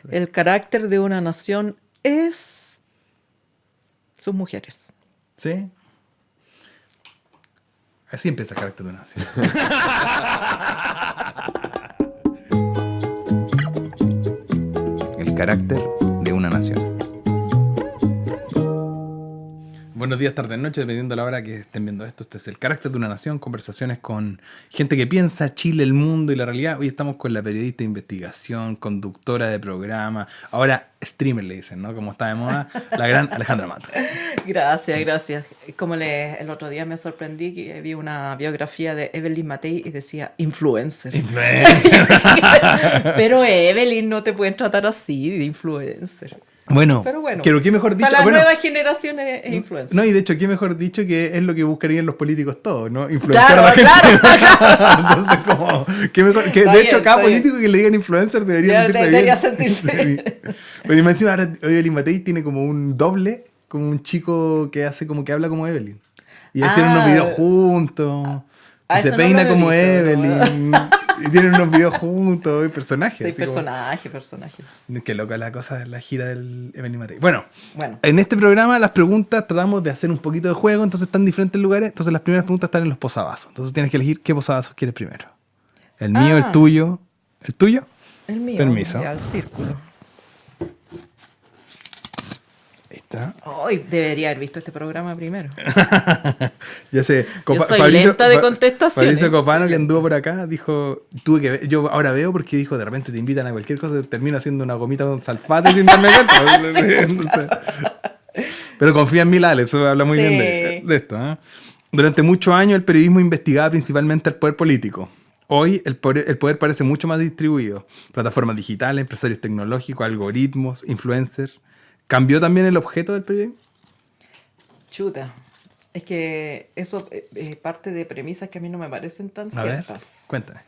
El carácter de una nación es sus mujeres. ¿Sí? Así empieza el carácter de una nación. El carácter de una nación. Buenos días, tardes, noches, dependiendo de la hora que estén viendo esto. Este es el carácter de una nación, conversaciones con gente que piensa Chile, el mundo y la realidad. Hoy estamos con la periodista de investigación, conductora de programa, ahora streamer le dicen, ¿no? Como está de moda, la gran Alejandra Mato. Gracias, gracias. Como el otro día me sorprendí que vi una biografía de Evelyn Matei y decía influencer. Influencer. Pero Evelyn, no te pueden tratar así de influencer. Bueno, Pero bueno, pero qué mejor dicho. para las Bueno, nuevas generaciones es influencer. no, y de hecho, qué mejor dicho que es lo que buscarían los políticos todos, ¿no? Influenciar a la gente. Claro. Entonces, como, qué mejor, que Está de bien, hecho, cada está bien. político que le digan influencer debería sentirse bien. Pero y más encima, ahora Evelyn Matei tiene como un doble, como un chico que hace como que habla como Evelyn. Y hacen unos videos juntos. Y se eso peina no lo he como visto, Evelyn. Y tienen unos videos juntos, y personajes. Sí, así como- personaje. Qué loca la cosa, la gira del Evelyn Matei. Bueno, Bueno. en este programa las preguntas tratamos de hacer un poquito de juego, entonces están en diferentes lugares. Entonces las primeras preguntas están en los posavasos. Entonces tienes que elegir qué posavasos quieres primero. El mío, el tuyo. ¿El tuyo? El mío. Permiso. Ya, el círculo. Ahí está. Hoy debería haber visto este programa primero. Ya sé. Yo soy lenta de contestaciones. Fabricio Copano, que anduvo por acá, dijo, tuve que ver, yo ahora veo porque dijo, de repente te invitan a cualquier cosa, termina haciendo una gomita con salfate sin darme cuenta. Entonces, pero confía en mí, Lale, eso habla muy bien de esto. ¿Eh? Durante muchos años el periodismo investigaba principalmente al poder político. Hoy el poder parece mucho más distribuido. Plataformas digitales, empresarios tecnológicos, algoritmos, influencers. ¿Cambió también el objeto del periodismo? Chuta. Es que eso es parte de premisas que a mí no me parecen tan A ver, ciertas. cuéntame.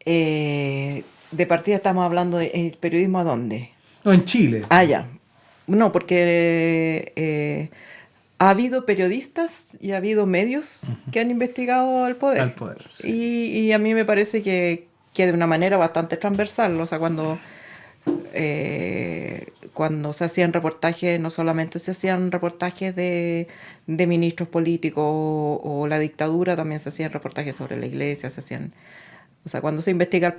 De partida estamos hablando de el periodismo ¿a dónde? No, en Chile. Ah, ya. No, porque ha habido periodistas y ha habido medios que han investigado al poder. Al poder, sí. Y a mí me parece que de una manera bastante transversal. O sea, cuando se hacían reportajes, no solamente se hacían reportajes de ministros políticos o la dictadura, también se hacían reportajes sobre la iglesia, o sea, cuando se investiga el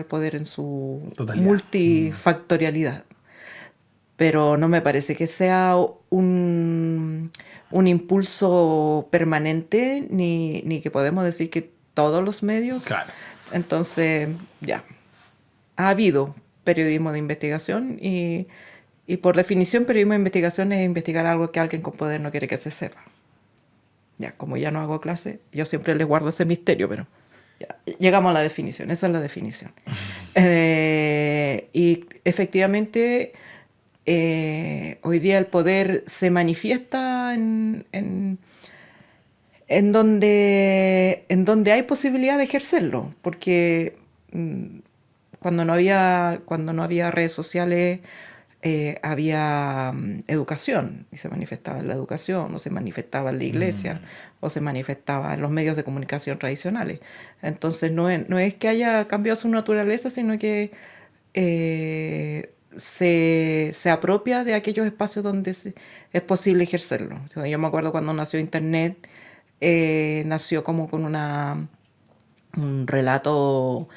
poder en su Totalidad. Multifactorialidad. Pero no me parece que sea un impulso permanente, ni que podemos decir que todos los medios. Claro. Entonces, ya. Ha habido periodismo de investigación y por definición periodismo de investigación es investigar algo que alguien con poder no quiere que se sepa. Ya, como ya no hago clase, yo siempre les guardo ese misterio, pero ya, llegamos a la definición, esa es la definición. Y efectivamente hoy día el poder se manifiesta en donde hay posibilidad de ejercerlo, porque cuando no había redes sociales había educación, y se manifestaba en la educación, o se manifestaba en la iglesia, o se manifestaba en los medios de comunicación tradicionales. Entonces no es que haya cambiado su naturaleza, sino que se apropia de aquellos espacios donde es posible ejercerlo. O sea, yo me acuerdo cuando nació Internet, nació como con un relato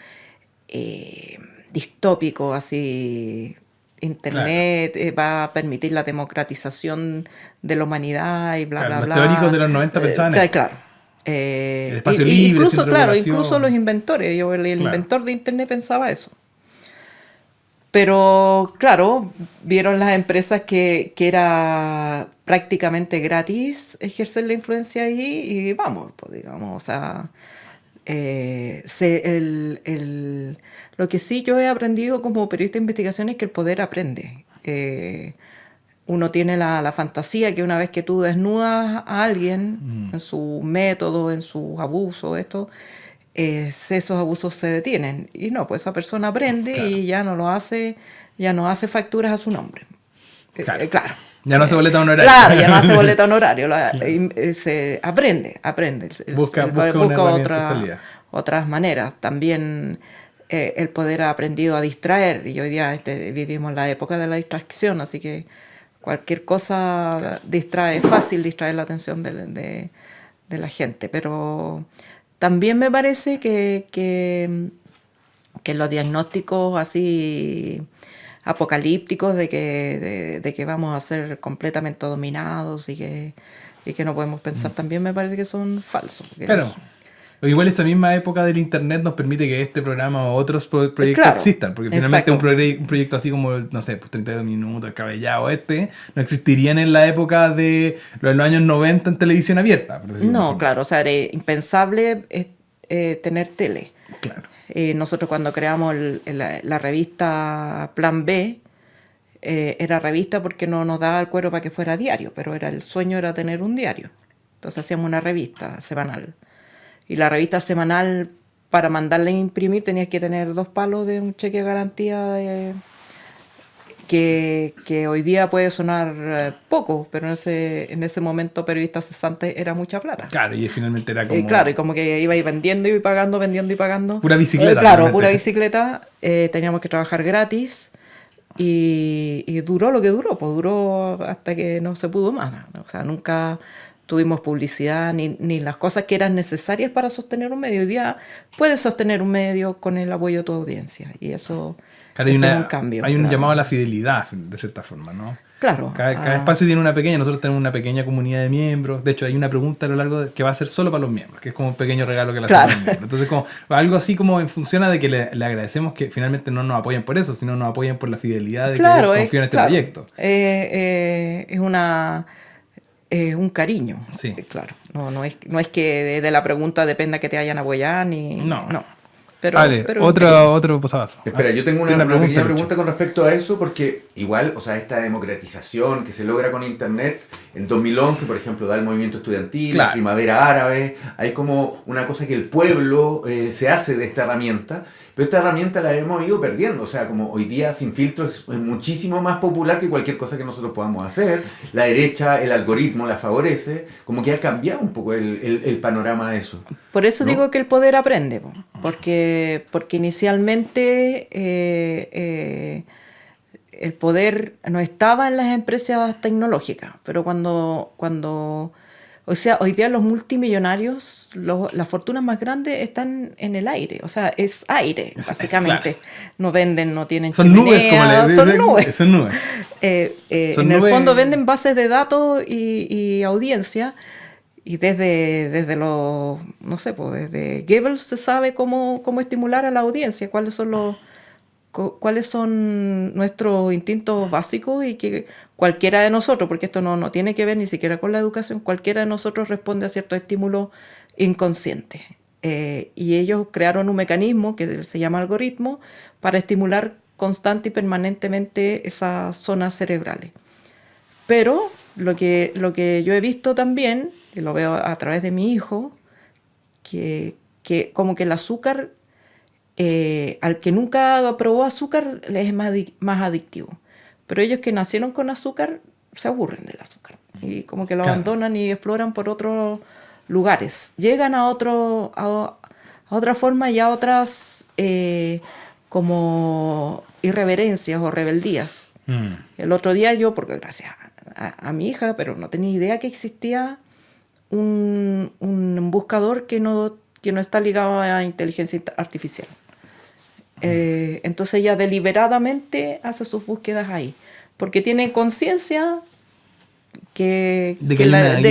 distópico, así. Internet va a permitir la democratización de la humanidad y bla, Claro, bla, los bla. teóricos de los 90 pensaban eso. Claro. El espacio libre, incluso, sin claro, regulación. incluso los inventores. El Claro. inventor de Internet pensaba eso. Pero, claro, vieron las empresas que era prácticamente gratis ejercer la influencia ahí y vamos, pues digamos, o sea, lo que sí yo he aprendido como periodista de investigación es que el poder aprende. Uno tiene la fantasía que una vez que tú desnudas a alguien en sus métodos, en sus abusos, esos abusos se detienen. Y no, pues esa persona aprende, claro, y ya no hace facturas a su nombre. Claro. Ya no hace boleta honorario. Claro, ya no hace boleta honorario. Se aprende. Busca otras maneras. También el poder ha aprendido a distraer, y hoy día vivimos la época de la distracción, así que cualquier cosa distrae, es fácil distraer la atención de la gente, pero también me parece que los diagnósticos así apocalípticos de que vamos a ser completamente dominados y que no podemos pensar, también me parece que son falsos. Claro. Igual esa misma época del internet nos permite que este programa o otros proyectos Claro, existan, porque finalmente exacto. un proyecto así como, no sé, pues 32 minutos, cabellado no existirían en la época de los años 90 en televisión abierta. Por decirlo de alguna No, forma. claro, o sea, era impensable tener tele. Claro. Nosotros cuando creamos la revista Plan B, era revista porque no nos daba el cuero para que fuera diario, pero el sueño era tener un diario. Entonces hacíamos una revista semanal. Y la revista semanal, para mandarla a imprimir, tenías que tener 2 palos de un cheque de garantía que hoy día puede sonar poco, pero en ese momento periodista cesante era mucha plata. Claro, y finalmente era como... Claro, y como que iba vendiendo y pagando, vendiendo y pagando. Pura bicicleta. Claro, realmente. pura bicicleta. Teníamos que trabajar gratis y duró lo que duró, pues duró hasta que no se pudo más. O sea, nunca tuvimos publicidad ni las cosas que eran necesarias para sostener un medio. Hoy día puedes sostener un medio con el apoyo de tu audiencia y eso, Claro, ese es un cambio. hay un claro. llamado a la fidelidad, de cierta forma, ¿no? Claro. Cada espacio tiene una pequeña, nosotros tenemos una pequeña comunidad de miembros. De hecho, hay una pregunta a lo largo que va a ser solo para los miembros, que es como un pequeño regalo que le hacemos a los miembros. Entonces, como algo así como funciona de que le agradecemos que finalmente no nos apoyen por eso, sino nos apoyen por la fidelidad de que ellos confían en este proyecto. Es un cariño. Sí. Claro. No es que de la pregunta dependa que te vayan a apoyar ni. No. Pero, vale, pero otro posavasos. Espera, yo tengo una pregunta, pequeña Lucho. pregunta con respecto a eso, porque igual, o sea, esta democratización que se logra con Internet, en 2011, por ejemplo, da el movimiento estudiantil, Claro. la primavera árabe, hay como una cosa que el pueblo se hace de esta herramienta, pero esta herramienta la hemos ido perdiendo, o sea, como hoy día Sin Filtro es muchísimo más popular que cualquier cosa que nosotros podamos hacer, la derecha, el algoritmo la favorece, como que ha cambiado un poco el panorama de eso. por eso ¿no? digo que el poder aprende, porque inicialmente el poder no estaba en las empresas tecnológicas, pero o sea, hoy día los multimillonarios, las fortunas más grandes están en el aire, o sea, es aire, básicamente. Claro. No venden, no tienen Son nubes, como chimenea, le son dicen. nubes. Son nubes. Son En el nubes. fondo venden bases de datos y audiencia, y desde los, no sé, pues desde Goebbels se sabe cómo estimular a la audiencia, cuáles son nuestros instintos básicos, y que cualquiera de nosotros, porque esto no tiene que ver ni siquiera con la educación, cualquiera de nosotros responde a ciertos estímulos inconscientes. Y ellos crearon un mecanismo que se llama algoritmo para estimular constante y permanentemente esas zonas cerebrales. Pero lo que yo he visto también, y lo veo a través de mi hijo, que como que el azúcar, al que nunca probó azúcar, les es más adictivo. Pero ellos que nacieron con azúcar se aburren del azúcar y como que lo abandonan y exploran por otros lugares. Llegan a otra forma y a otras como irreverencias o rebeldías. El otro día yo, porque gracias a mi hija, pero no tenía idea que existía un buscador que no está ligado a inteligencia artificial. Entonces ella deliberadamente hace sus búsquedas ahí, porque tiene conciencia de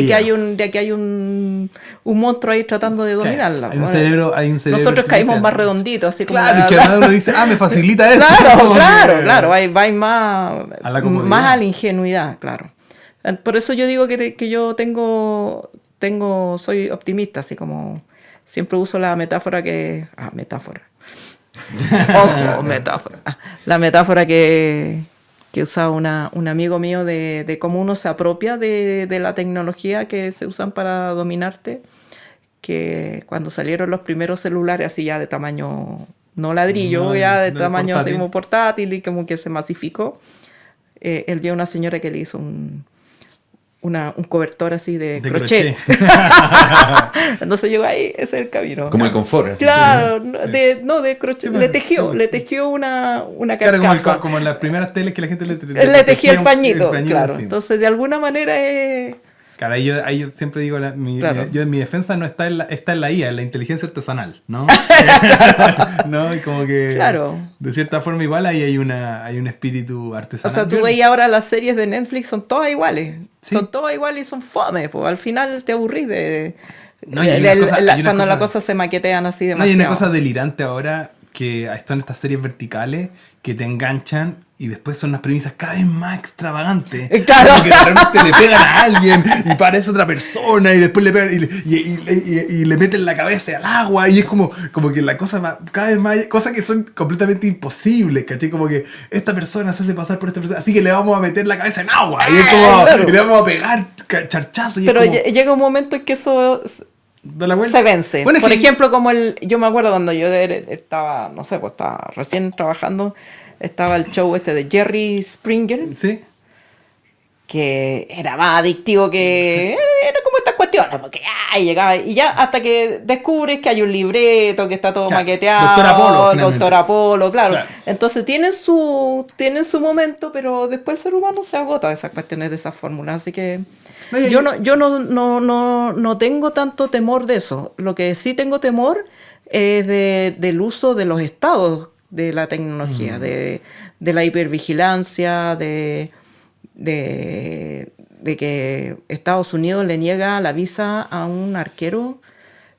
que hay un monstruo ahí tratando de dominarla. Hay un cerebro Nosotros caímos artificial. más redonditos, así como Claro, que uno dice, me facilita esto. Claro, hay más a la ingenuidad, claro. Por eso yo digo que yo soy optimista, así como siempre uso la metáfora metáfora. Ojo, metáfora. La metáfora que usaba un amigo mío de cómo uno se apropia de la tecnología que se usan para dominarte, que cuando salieron los primeros celulares así ya de tamaño, no ladrillo, ya de tamaño portátil. Así como portátil, y como que se masificó, él vio a una señora que le hizo un cobertor así de De crochet. Entonces yo ahí, ese es el camino. Como el confort. Así. Claro, Sí. de crochet. Sí, le tejió una Claro, carcasa. como en las primeras teles que la gente le Le tejía el pañito, claro. encima. Entonces, de alguna manera es... Claro, ahí yo siempre digo, Claro. yo en mi defensa no está está en la IA, en la inteligencia artesanal, ¿no? ¿No? Y como que, Claro. de cierta forma igual ahí hay un espíritu O artesanal. sea, tú veis ahora las series de Netflix, son todas iguales. Sí. Son todas iguales y son fome. Pues al final te aburrís de... No, y hay unas cosas- hay unas cuando cosas- las cosas se maquetean así No, hay demasiado. una cosa delirante ahora que están estas series verticales que te enganchan y después son unas premisas cada vez más extravagantes. Claro. Como que de repente le pegan a alguien y parece otra persona y después le pegan y le meten la cabeza al agua y es como que la cosa va cada vez más... Cosas que son completamente imposibles, ¿cachai? Como que esta persona se hace pasar por esta persona, así que le vamos a meter la cabeza en agua y es como... Claro. Y le vamos a pegar charchazos y Pero es como... llega un momento en que eso Da la vuelta. se vence. Bueno, es Por que- ejemplo, yo me acuerdo cuando yo estaba, no sé, pues estaba recién trabajando, estaba el show este de Jerry Springer, Sí. que era más adictivo que... Era como estas cuestiones, porque llegaba y ya hasta que descubres que hay un libreto, que está todo Claro, maqueteado. Doctor Apolo, finalmente. Doctor Apolo, claro. Claro. Entonces tienen su momento, pero después el ser humano se agota de esas cuestiones, de esas fórmulas, así que... No, y- Yo no tengo tanto temor de eso. Lo que sí tengo temor es del uso de los estados de la tecnología, de la hipervigilancia, de que Estados Unidos le niega la visa a un arquero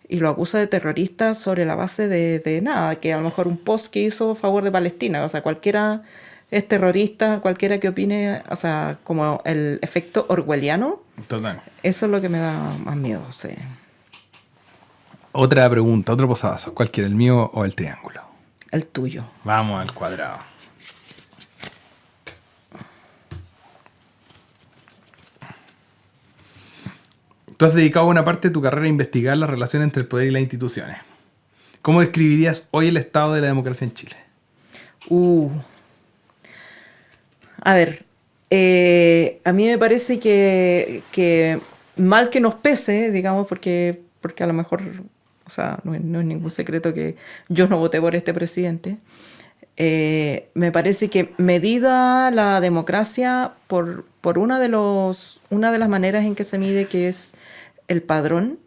y lo acusa de terrorista sobre la base de nada, que a lo mejor un post que hizo a favor de Palestina. O sea, cualquiera es terrorista, cualquiera que opine, o sea, como el efecto orwelliano. Total. Eso es lo que me da más miedo, sí. Otra pregunta, otro posavasos. ¿Cuál quiere, el mío o el triángulo? El tuyo. Vamos al cuadrado. Tú has dedicado buena parte de tu carrera a investigar la relación entre el poder y las instituciones. ¿Cómo describirías hoy el estado de la democracia en Chile? A ver, a mí me parece que mal que nos pese, digamos, porque a lo mejor, o sea, no es ningún secreto que yo no voté por este presidente. Me parece que medida la democracia por una de las maneras en que se mide, que es el padrón.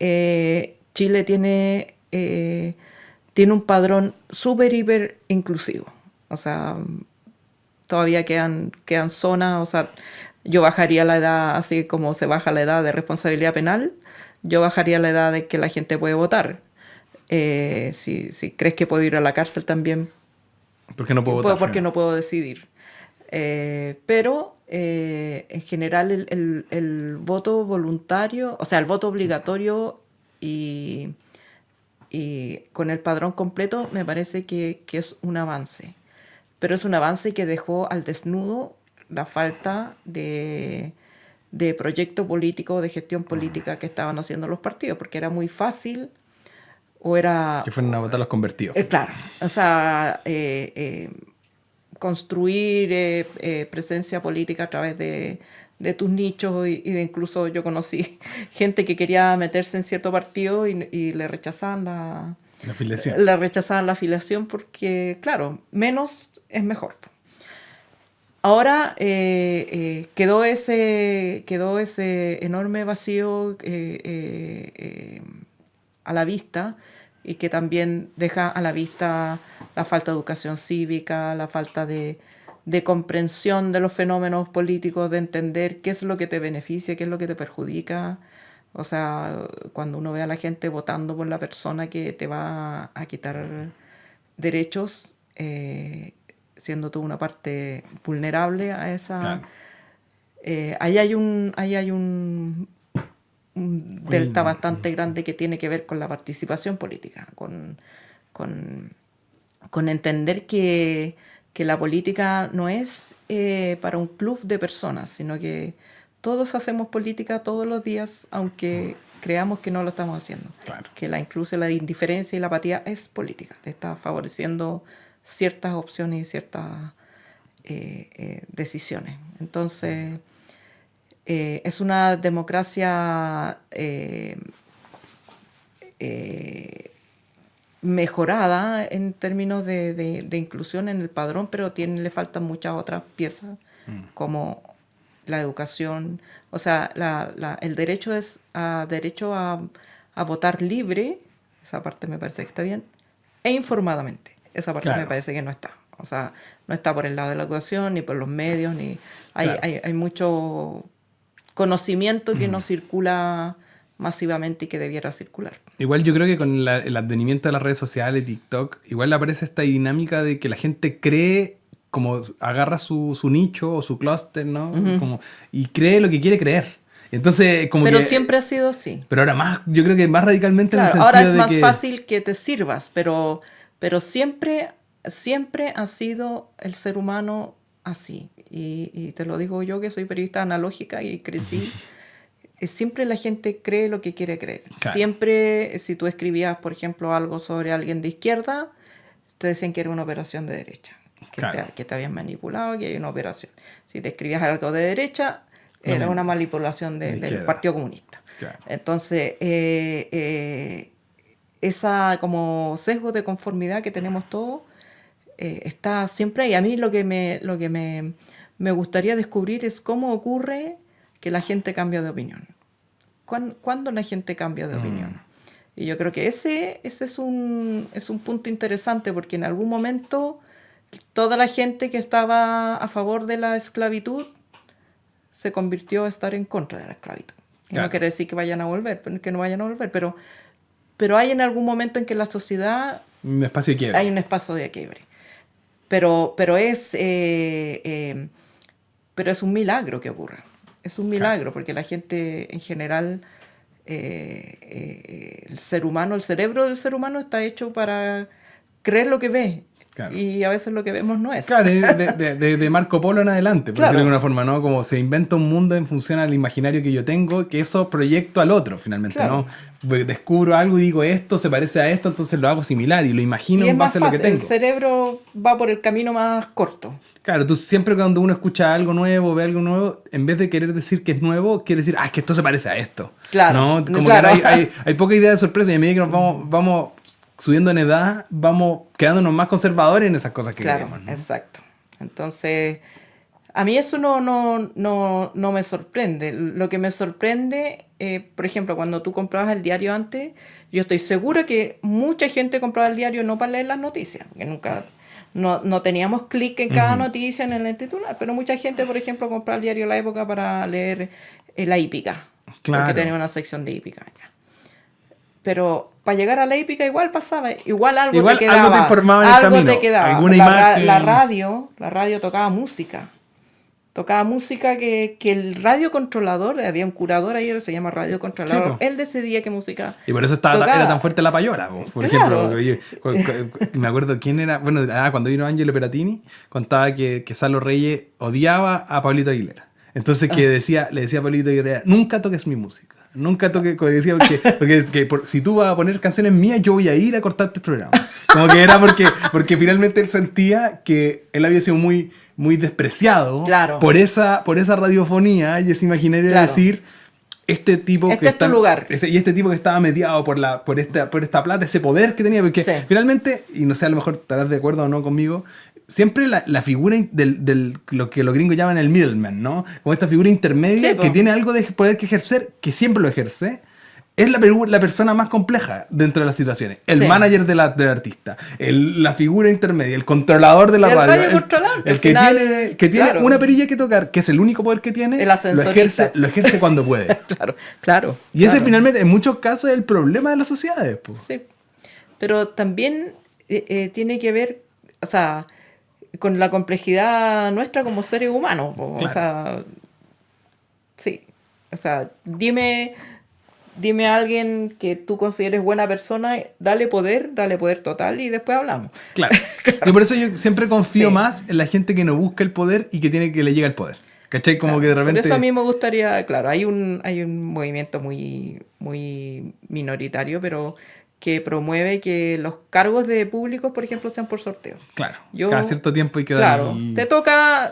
Chile tiene un padrón súper, hiper inclusivo. O sea, todavía quedan zonas, o sea, yo bajaría la edad, así como se baja la edad de responsabilidad penal, yo bajaría la edad de que la gente puede votar. Si crees que puedo ir a la cárcel también, ¿Por qué no puedo votar? porque no puedo decidir. Pero en general el voto voluntario, o sea, el voto obligatorio y con el padrón completo me parece que es un avance. Pero es un avance que dejó al desnudo la falta de proyecto político, de gestión política que estaban haciendo los partidos, porque era muy fácil o era... Que fueron a votar los convertidos. Claro, o sea, construir presencia política a través de tus nichos y de incluso yo conocí gente que quería meterse en cierto partido y le rechazaban La afiliación. le rechazaban la afiliación porque, claro, menos es mejor. Ahora quedó ese enorme vacío a la vista, y que también deja a la vista la falta de educación cívica, la falta de comprensión de los fenómenos políticos, de entender qué es lo que te beneficia, qué es lo que te perjudica. O sea, cuando uno ve a la gente votando por la persona que te va a quitar derechos, siendo tú una parte vulnerable a esa... Claro. Ahí hay un delta bastante grande que tiene que ver con la participación política, con entender que la política no es para un club de personas, sino que todos hacemos política todos los días, aunque creamos que no lo estamos haciendo. Claro. Que incluso la indiferencia y la apatía es política, está favoreciendo ciertas opciones y ciertas decisiones. Entonces, es una democracia mejorada en términos de inclusión en el padrón, pero le faltan muchas otras piezas, como la educación. O sea, el derecho a votar libre, esa parte me parece que está bien, e informadamente, esa parte me parece que no está. O sea, no está por el lado de la educación, ni por los medios, ni hay mucho conocimiento que no circula masivamente y que debiera circular. Igual yo creo que con el advenimiento de las redes sociales, TikTok, igual aparece esta dinámica de que la gente cree, como agarra su nicho o su clúster, ¿no? Como, y cree lo que quiere creer. Entonces, como pero que, siempre ha sido así. Pero ahora más, yo creo que más radicalmente en el sentido ahora es de más que... fácil que te sirvas, pero siempre ha sido el ser humano así. Y te lo digo yo, que soy periodista analógica y crecí. Siempre la gente cree lo que quiere creer. Claro. Siempre, si tú escribías, por ejemplo, algo sobre alguien de izquierda, te decían que era una operación de derecha, que te habían manipulado, que hay una operación. Si te escribías algo de derecha, era una manipulación del Partido Comunista. Claro. Entonces, esa como sesgo de conformidad que tenemos todos está siempre ahí. A mí lo que me gustaría descubrir es cómo ocurre que la gente cambia de opinión. ¿Cuándo la gente cambia de opinión? Y yo creo que ese es un punto interesante, porque en algún momento toda la gente que estaba a favor de la esclavitud se convirtió a estar en contra de la esclavitud. Y no quiere decir que vayan a volver, que no vayan a volver, pero hay en algún momento en que la sociedad... Un espacio de quiebre. Hay un espacio de quiebre. Pero es un milagro que ocurra. Es un milagro, porque la gente en general, el cerebro del ser humano está hecho para creer lo que ve. Claro. Y a veces lo que vemos no es. Claro, de Marco Polo en adelante, por decirlo de alguna forma, ¿no? Como se inventa un mundo en función al imaginario que yo tengo, que eso proyecto al otro, finalmente, ¿no? Descubro algo y digo, esto se parece a esto, entonces lo hago similar y lo imagino en base a lo que tengo. El cerebro va por el camino más corto. Claro, tú siempre cuando uno escucha algo nuevo, ve algo nuevo, en vez de querer decir que es nuevo, quiere decir, es que esto se parece a esto. Claro. ¿No? Como que hay poca idea de sorpresa, y a medida que nos vamos subiendo en edad, vamos quedándonos más conservadores en esas cosas que queremos, ¿no? Exacto. Entonces, a mí eso no me sorprende. Lo que me sorprende, por ejemplo, cuando tú comprabas el diario antes, yo estoy segura que mucha gente compraba el diario no para leer las noticias, que nunca... No teníamos clic en cada noticia en el titular, pero mucha gente, por ejemplo, compraba el diario La Época para leer la hípica, porque tenía una sección de hípica. Ya. Pero para llegar a la hípica igual pasaba, igual te quedaba. Algo te informaba en el camino. Te quedaba. Alguna imagen. La radio tocaba música. Tocaba música que el radiocontrolador, había un curador ahí, se llama radiocontrolador, él decidía qué música. Y por eso era tan fuerte la payola, por ejemplo. Me acuerdo quién era, bueno, cuando vino Angelo Peratini, contaba que Salo Reyes odiaba a Pablito Aguilera. Entonces le decía a Pablito Aguilera, nunca toques mi música. Nunca toques, decía, porque si tú vas a poner canciones mías, yo voy a ir a cortarte el programa. Como que era porque finalmente él sentía que él había sido muy despreciado por esa radiofonía y ese imaginario de decir, este tipo este es tu lugar. Y este tipo que estaba mediado por esta plata, ese poder que tenía, porque finalmente, y no sé, a lo mejor estarás de acuerdo o no conmigo, siempre la figura del lo que los gringos llaman el middleman, ¿no? Como esta figura intermedia que tiene algo de poder que ejercer, que siempre lo ejerce, es la persona más compleja dentro de las situaciones. El manager del artista, la figura intermedia, el controlador de la radio, el que tiene una perilla que tocar, que es el único poder que tiene, lo ejerce cuando puede. Claro. Y ese finalmente, en muchos casos, es el problema de las sociedades. Po. Sí, pero también tiene que ver, o sea, con la complejidad nuestra como seres humanos. O sea, sí. O sea, dime a alguien que tú consideres buena persona, dale poder total y después hablamos. Claro. Y por eso yo siempre confío más en la gente que no busca el poder y que tiene que le llega el poder. ¿Cachai? Como que de repente... Por eso a mí me gustaría, claro, hay un movimiento muy, muy minoritario, pero que promueve que los cargos de públicos, por ejemplo, sean por sorteo. Claro, Yo- cada cierto tiempo hay que dar... Claro,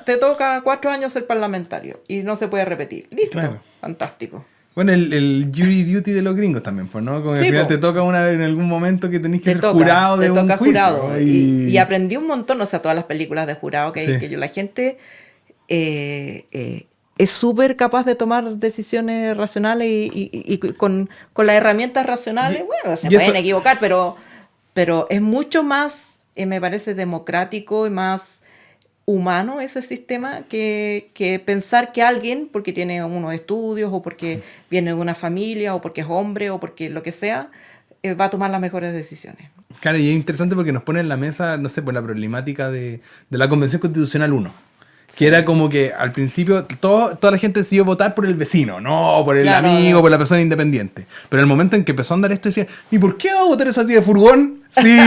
te toca 4 años ser parlamentario y no se puede repetir. Listo, Claro. fantástico. Bueno, el jury duty de los gringos también, pues, ¿no? Como que Sí, al final po. te toca una vez en algún momento que tenés que Te ser toca, jurado de te un toca juicio. jurado. Y aprendí un montón, o sea, todas las películas de jurado que, Sí. que la gente es súper capaz de tomar decisiones racionales y con las herramientas racionales, bueno, se y eso- pueden equivocar, pero es mucho más, me parece, democrático y más humano ese sistema que pensar que alguien, porque tiene unos estudios o porque viene de una familia o porque es hombre o porque lo que sea, va a tomar las mejores decisiones. Claro, y es interesante porque nos pone en la mesa, no sé, pues la problemática de la Convención Constitucional 1. Que era como que al principio toda la gente decidió votar por el vecino, no por el Claro, amigo, no. por la persona independiente. Pero en el momento en que empezó a andar esto, decía, ¿y por qué va a votar esa tía de furgón? Sí,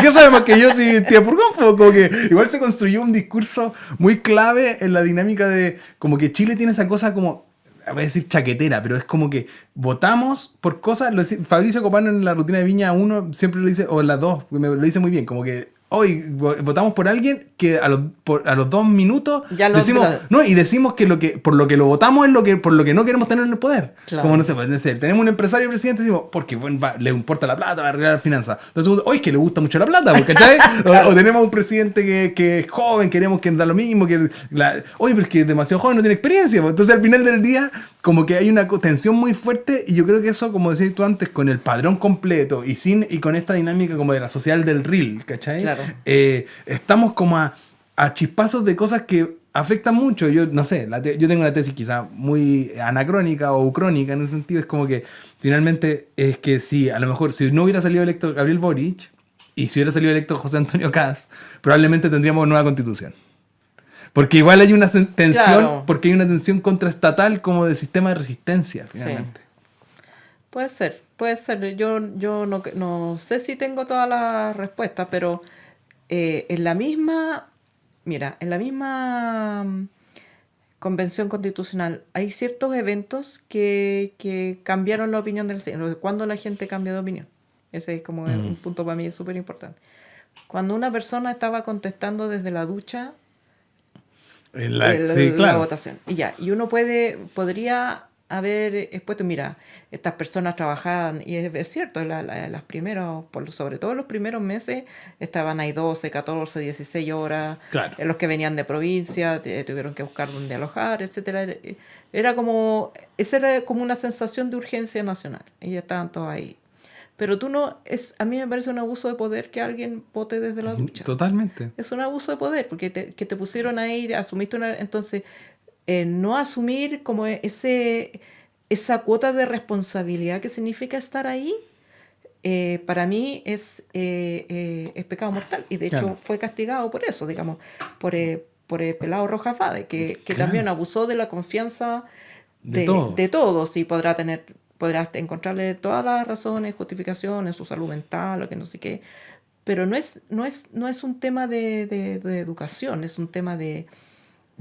¿qué sabe más que yo si tía de furgón? Pues como que igual se construyó un discurso muy clave en la dinámica de como que Chile tiene esa cosa como, voy a decir chaquetera, pero es como que votamos por cosas, Fabricio Copano en la rutina de Viña 1 siempre lo dice, o en la 2, lo dice muy bien, como que hoy votamos por alguien que a los 2 minutos Ya lo- decimos, no, y decimos que por lo que lo votamos es por lo que no queremos tener en el poder. Claro. Como no sé, puede ser, tenemos un empresario presidente, decimos, porque bueno, le importa la plata, va a arreglar las finanzas. Entonces, hoy que le gusta mucho la plata, ¿cachai? O tenemos un presidente que es joven, queremos que da lo mismo, oye, pero es que es demasiado joven, no tiene experiencia. Entonces, al final del día, como que hay una tensión muy fuerte, y yo creo que eso, como decías tú antes, con el padrón completo y con esta dinámica como de la social del reel, ¿cachai? Claro. Estamos como a chispazos de cosas que afectan mucho. Yo no sé, yo tengo una tesis quizá muy anacrónica o ucrónica en ese sentido. Es como que finalmente es que si a lo mejor si no hubiera salido electo Gabriel Boric y si hubiera salido electo José Antonio Kast, probablemente tendríamos nueva constitución. Porque igual hay una tensión, Claro. porque hay una tensión contraestatal como de sistema de resistencia, finalmente. Puede ser. Yo no sé si tengo todas las respuestas, pero en la misma Convención Constitucional hay ciertos eventos que cambiaron la opinión del Señor. ¿Cuándo la gente cambia de opinión? Ese es como un punto para mí súper importante. Cuando una persona estaba contestando desde la ducha Sí, la claro. votación. Y uno podría haber expuesto, mira, estas personas trabajaban, y es cierto, las primeras, sobre todo los primeros meses, estaban ahí 12, 14, 16 horas, Claro. los que venían de provincia, tuvieron que buscar dónde alojar, etcétera. Esa era como una sensación de urgencia nacional, y estaban todos ahí. Pero a mí me parece un abuso de poder que alguien vote desde la ducha. Totalmente. Es un abuso de poder, porque que te pusieron ahí, asumiste entonces, no asumir como esa cuota de responsabilidad que significa estar ahí, para mí es pecado mortal. Y de hecho Claro. fue castigado por eso, digamos, por el pelado Rojas Vade, que Claro. también abusó de la confianza De de todos. todos, y podrás encontrarle todas las razones, justificaciones, su salud mental, o que no sé qué. Pero no es un tema de educación, es un tema de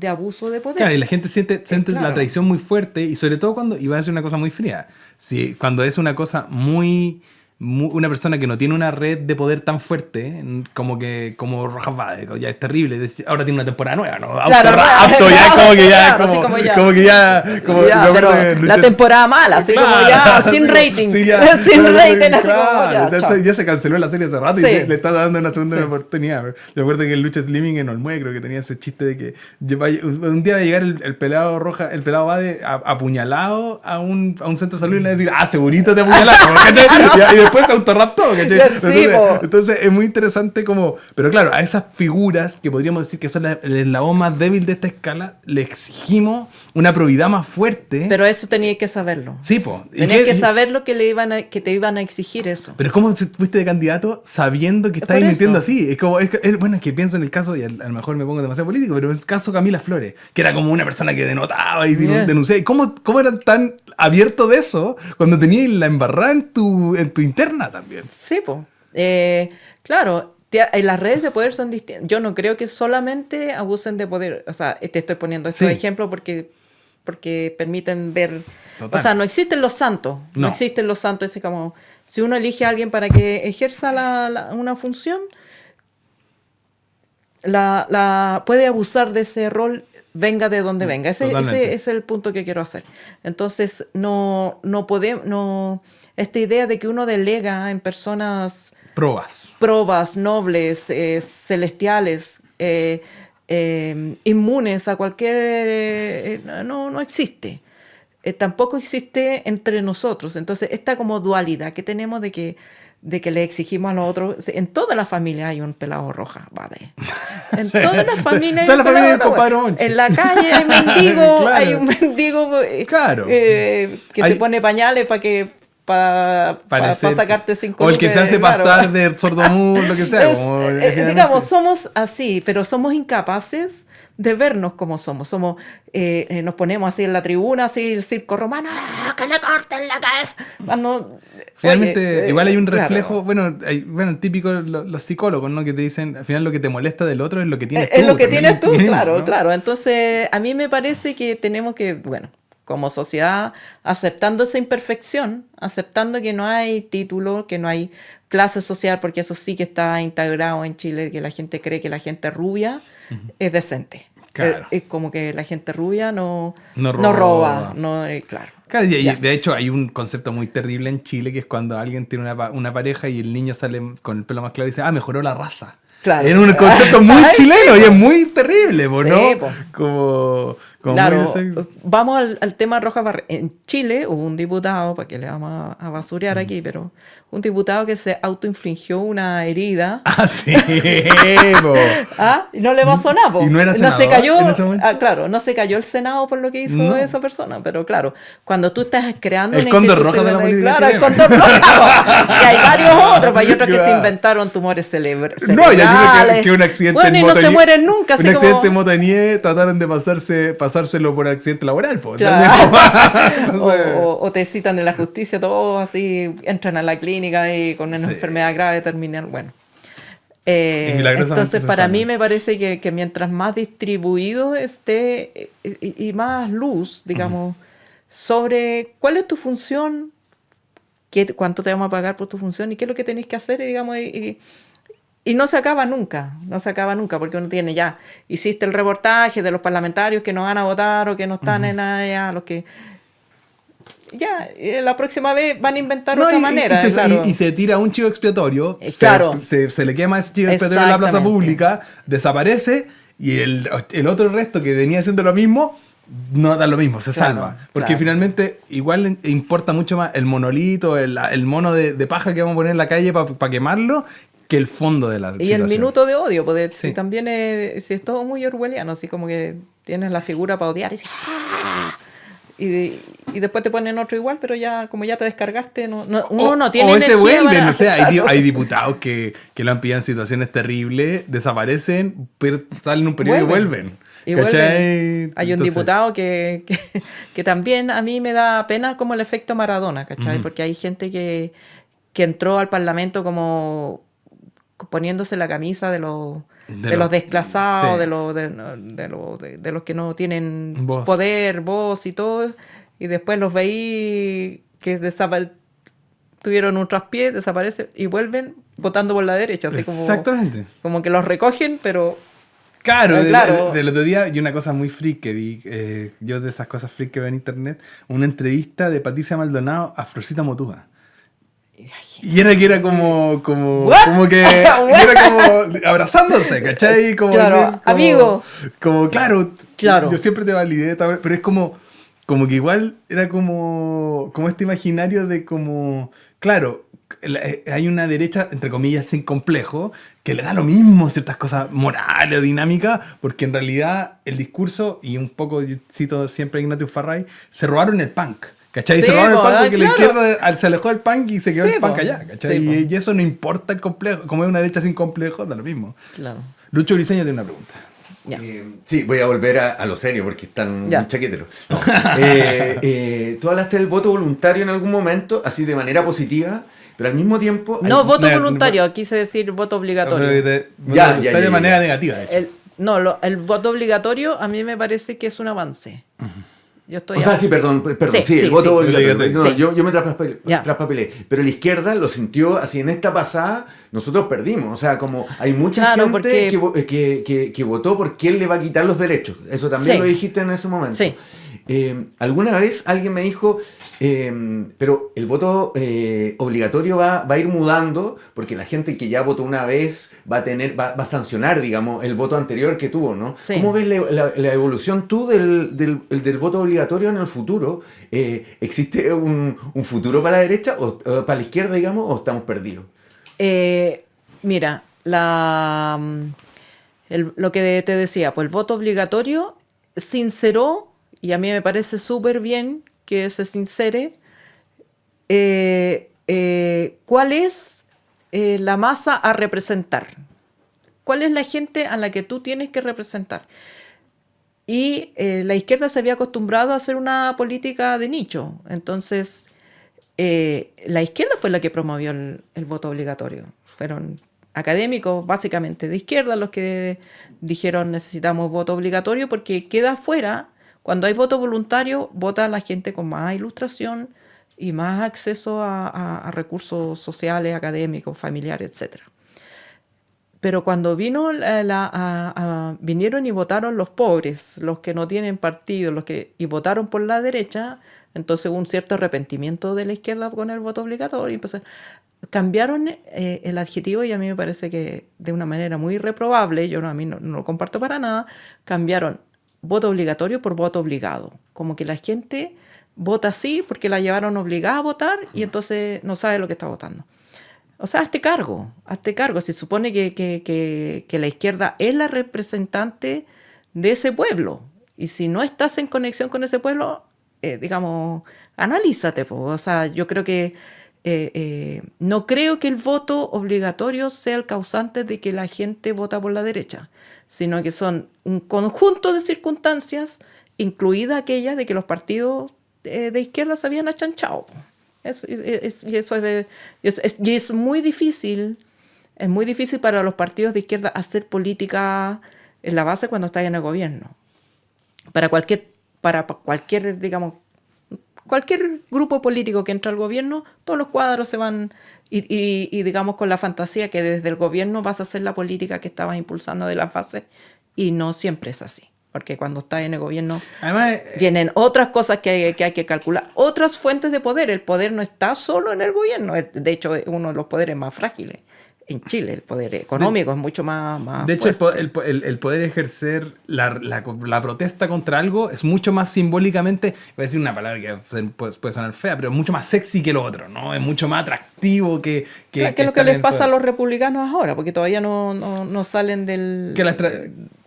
abuso de poder. Claro, y la gente siente claro. la traición muy fuerte, y sobre todo cuando, y voy a decir una cosa muy fría, cuando es una cosa una persona que no tiene una red de poder tan fuerte, como Rojas Vade, ya es terrible, ahora tiene una temporada nueva, ¿no? Claro, Autorapto, ya es como que ya, claro, así como ya. como que ya, como Ya, me acuerdo pero de la Lucho- temporada mala, así como ya, sin rating. Sí, ya, sin claro, rating, así claro, como ya, chao. ya se canceló la serie hace rato, Sí. y le está dando una segunda Sí. oportunidad. Yo recuerdo que el Lucho Slimming en Olmué, creo que tenía ese chiste de que un día va a llegar el pelado Roja, el pelado Vade apuñalado a un centro de salud, y le va a decir, segurito te apuñalaron, ¿cachai? Y después se autorraptó, ¿cachai? Sí, Entonces es muy interesante como, pero claro, a esas figuras que podríamos decir que son el eslabón más débil de esta escala, le exigimos una probidad más fuerte. Pero eso tenías que saberlo. Sí, po. ¿Y Tenías qué- que saberlo que te iban a exigir eso. Pero ¿cómo fuiste de candidato sabiendo que Es estabas por mintiendo eso. así? Bueno, es que pienso en el caso, y a lo mejor me pongo demasiado político, pero en el caso Camila Flores, que era como una persona que denotaba y Yeah. denunciaba. ¿Y cómo eran tan abiertos de eso cuando tenías la embarrada en tu interna también? Sí, pues. Claro, las redes de poder son distintas. Yo no creo que solamente abusen de poder. O sea, te estoy poniendo estos Sí. ejemplos porque porque permiten ver... Total. O sea, no existen los santos. No, No. existen los santos. Es como, si uno elige a alguien para que ejerza una función, puede abusar de ese rol, venga de donde venga. Ese es el punto que quiero hacer. Entonces, no podemos... esta idea de que uno delega en personas... Probas, nobles, celestiales, inmunes a cualquier... no existe. Tampoco existe entre nosotros. Entonces, esta como dualidad que tenemos de que le exigimos a los otros... En toda la familia hay un pelado roja, ¿vale? En todas las familias hay un pelado roja. En la calle hay mendigo, claro. Hay un mendigo claro. Que se pone pañales para sacarte 5 o el que se hace pasar de sordomudo, lo que sea. Digamos, somos así, pero somos incapaces de vernos como somos. Nos ponemos así en la tribuna, así el circo romano, que le corten la cabeza. Finalmente, igual hay un reflejo, claro. bueno, típico los psicólogos, ¿no? Que te dicen, al final lo que te molesta del otro es lo que tienes tú. Es lo que tienes tú, mismo, claro, ¿no? claro. Entonces, a mí me parece que tenemos que, como sociedad, aceptando esa imperfección, aceptando que no hay título, que no hay clase social, porque eso sí que está integrado en Chile, que la gente cree que la gente rubia es decente. Claro. Es como que la gente rubia no roba. Claro. Claro, y de hecho hay un concepto muy terrible en Chile, que es cuando alguien tiene una pareja y el niño sale con el pelo más claro y dice, mejoró la raza. Claro. Es un concepto muy chileno y es muy terrible, ¿no? Sí, como claro, muy vamos al tema Rojas Barrera. En Chile hubo un diputado, para que le vamos a basurear aquí, pero un diputado que se autoinfligió una herida. Sí, y no le pasó nada, po. Y no era senador, se cayó, en ese momento. claro, no se cayó el Senado por lo que hizo esa persona, pero claro, cuando tú estás creando el una cóndor rojo de la política chilena, el cóndor rojo, y hay varios otros, hay otros que se inventaron tumores cerebrales. No, ya que un accidente y no se mueren nunca. Un accidente de moto de nieve trataron de pasárselo por accidente laboral, po. Claro. o te citan de la justicia, todos así, entran a la clínica y con una enfermedad grave terminal. Bueno. Entonces, para mí me parece que mientras más distribuido esté y más luz, digamos, sobre cuál es tu función, cuánto te vamos a pagar por tu función y qué es lo que tenés que hacer, digamos, y no se acaba nunca, porque uno tiene hiciste el reportaje de los parlamentarios que no van a votar o que no están en nada, los que la próxima vez van a inventar otra manera. Y se tira un chivo expiatorio, claro. se le quema ese chivo expiatorio en la plaza pública, desaparece y el otro resto que venía haciendo lo mismo, no da lo mismo, se salva. Porque finalmente igual importa mucho más el monolito, el mono de paja que vamos a poner en la calle para quemarlo, que el fondo de la situación. Y el minuto de odio, porque si también si es todo muy orwelliano, así como que tienes la figura para odiar y después te ponen otro igual, pero como ya te descargaste, uno no tiene energía. O ese vuelven, hay diputados que lo han pillado en situaciones terribles, desaparecen, pero salen un periodo y vuelven. Hay un diputado que también a mí me da pena como el efecto Maradona, ¿cachai? Porque hay gente que entró al Parlamento como poniéndose la camisa de los desclasados, de los que no tienen poder, voz y todo, y después los veí que tuvieron un traspié, desaparecen y vuelven votando por la derecha, así exactamente. Como que los recogen, pero... Claro, del otro día, y una cosa muy freak que vi, yo de esas cosas freak que veo en internet, una entrevista de Patricia Maldonado a Florcita Motúa. Y era como que era como abrazándose, ¿cachai? Como claro, decir, amigo. Como, claro, yo siempre te validé, pero es como que igual era como este imaginario de como, claro, hay una derecha, entre comillas, sin complejo, que le da lo mismo ciertas cosas morales o dinámicas, porque en realidad el discurso, y un poco cito siempre a Ignatius Farray, se robaron el punk. ¿Cachai? Se robaron el punk porque la izquierda se alejó del punk y se quedó el punk allá, ¿cachai? Y eso no importa el complejo, como es una derecha sin complejo, da lo mismo. Claro. Lucho Briceño tiene una pregunta. Sí, voy a volver a lo serio porque están muy chaqueteros. No. Tú hablaste del voto voluntario en algún momento, así de manera positiva, pero al mismo tiempo... Voto voluntario, quise decir voto obligatorio. Está de manera negativa, de hecho. El voto obligatorio a mí me parece que es un avance. Yo estoy O sea, sí, perdón, Sí, el voto sí. obligatorio. No, Sí. yo me Ya. traspapelé. Pero la izquierda lo sintió así, en esta pasada, nosotros perdimos. O sea, como hay mucha Claro, gente porque- que votó por quién le va a quitar los derechos. Eso también Sí. lo dijiste en ese momento. Sí. Alguna vez alguien me dijo, pero el voto obligatorio va a ir mudando porque la gente que ya votó una vez va a sancionar, digamos, el voto anterior que tuvo, ¿no? Sí. ¿Cómo ves la evolución tú del voto obligatorio en el futuro? ¿Existe un futuro para la derecha o para la izquierda, digamos, o estamos perdidos? Mira, lo que te decía, pues el voto obligatorio sinceró, y a mí me parece súper bien que se sincere, cuál es la masa a representar, cuál es la gente a la que tú tienes que representar. Y la izquierda se había acostumbrado a hacer una política de nicho, entonces la izquierda fue la que promovió el voto obligatorio. Fueron académicos básicamente de izquierda los que dijeron necesitamos voto obligatorio porque queda fuera, cuando hay voto voluntario, vota la gente con más ilustración y más acceso a recursos sociales, académicos, familiares, etc. Pero cuando vinieron y votaron los pobres, los que no tienen partido, y votaron por la derecha, entonces hubo un cierto arrepentimiento de la izquierda con el voto obligatorio. Cambiaron el adjetivo y a mí me parece que de una manera muy reprobable, a mí no lo comparto para nada, cambiaron voto obligatorio por voto obligado. Como que la gente vota así porque la llevaron obligada a votar y entonces no sabe lo que está votando. O sea, hazte cargo. Se supone que la izquierda es la representante de ese pueblo. Y si no estás en conexión con ese pueblo, digamos, analízate. O sea, yo creo que no creo que el voto obligatorio sea el causante de que la gente vota por la derecha, sino que son un conjunto de circunstancias, incluida aquella de que los partidos de izquierda se habían achanchado. Y es muy difícil para los partidos de izquierda hacer política en la base cuando están en el gobierno. Para cualquier, digamos, cualquier grupo político que entra al gobierno, todos los cuadros se van y digamos con la fantasía que desde el gobierno vas a hacer la política que estabas impulsando de las bases, y no siempre es así. Porque cuando estás en el gobierno Además, vienen otras cosas que hay que calcular, otras fuentes de poder. El poder no está solo en el gobierno. De hecho, es uno de los poderes más frágiles. En Chile, el poder económico es mucho más de hecho, fuerte. el poder ejercer la protesta contra algo es mucho más simbólicamente, voy a decir una palabra que puede sonar fea, pero es mucho más sexy que lo otro, ¿no? Es mucho más atractivo que Claro, que es lo que les pasa a los republicanos ahora, porque todavía no salen del...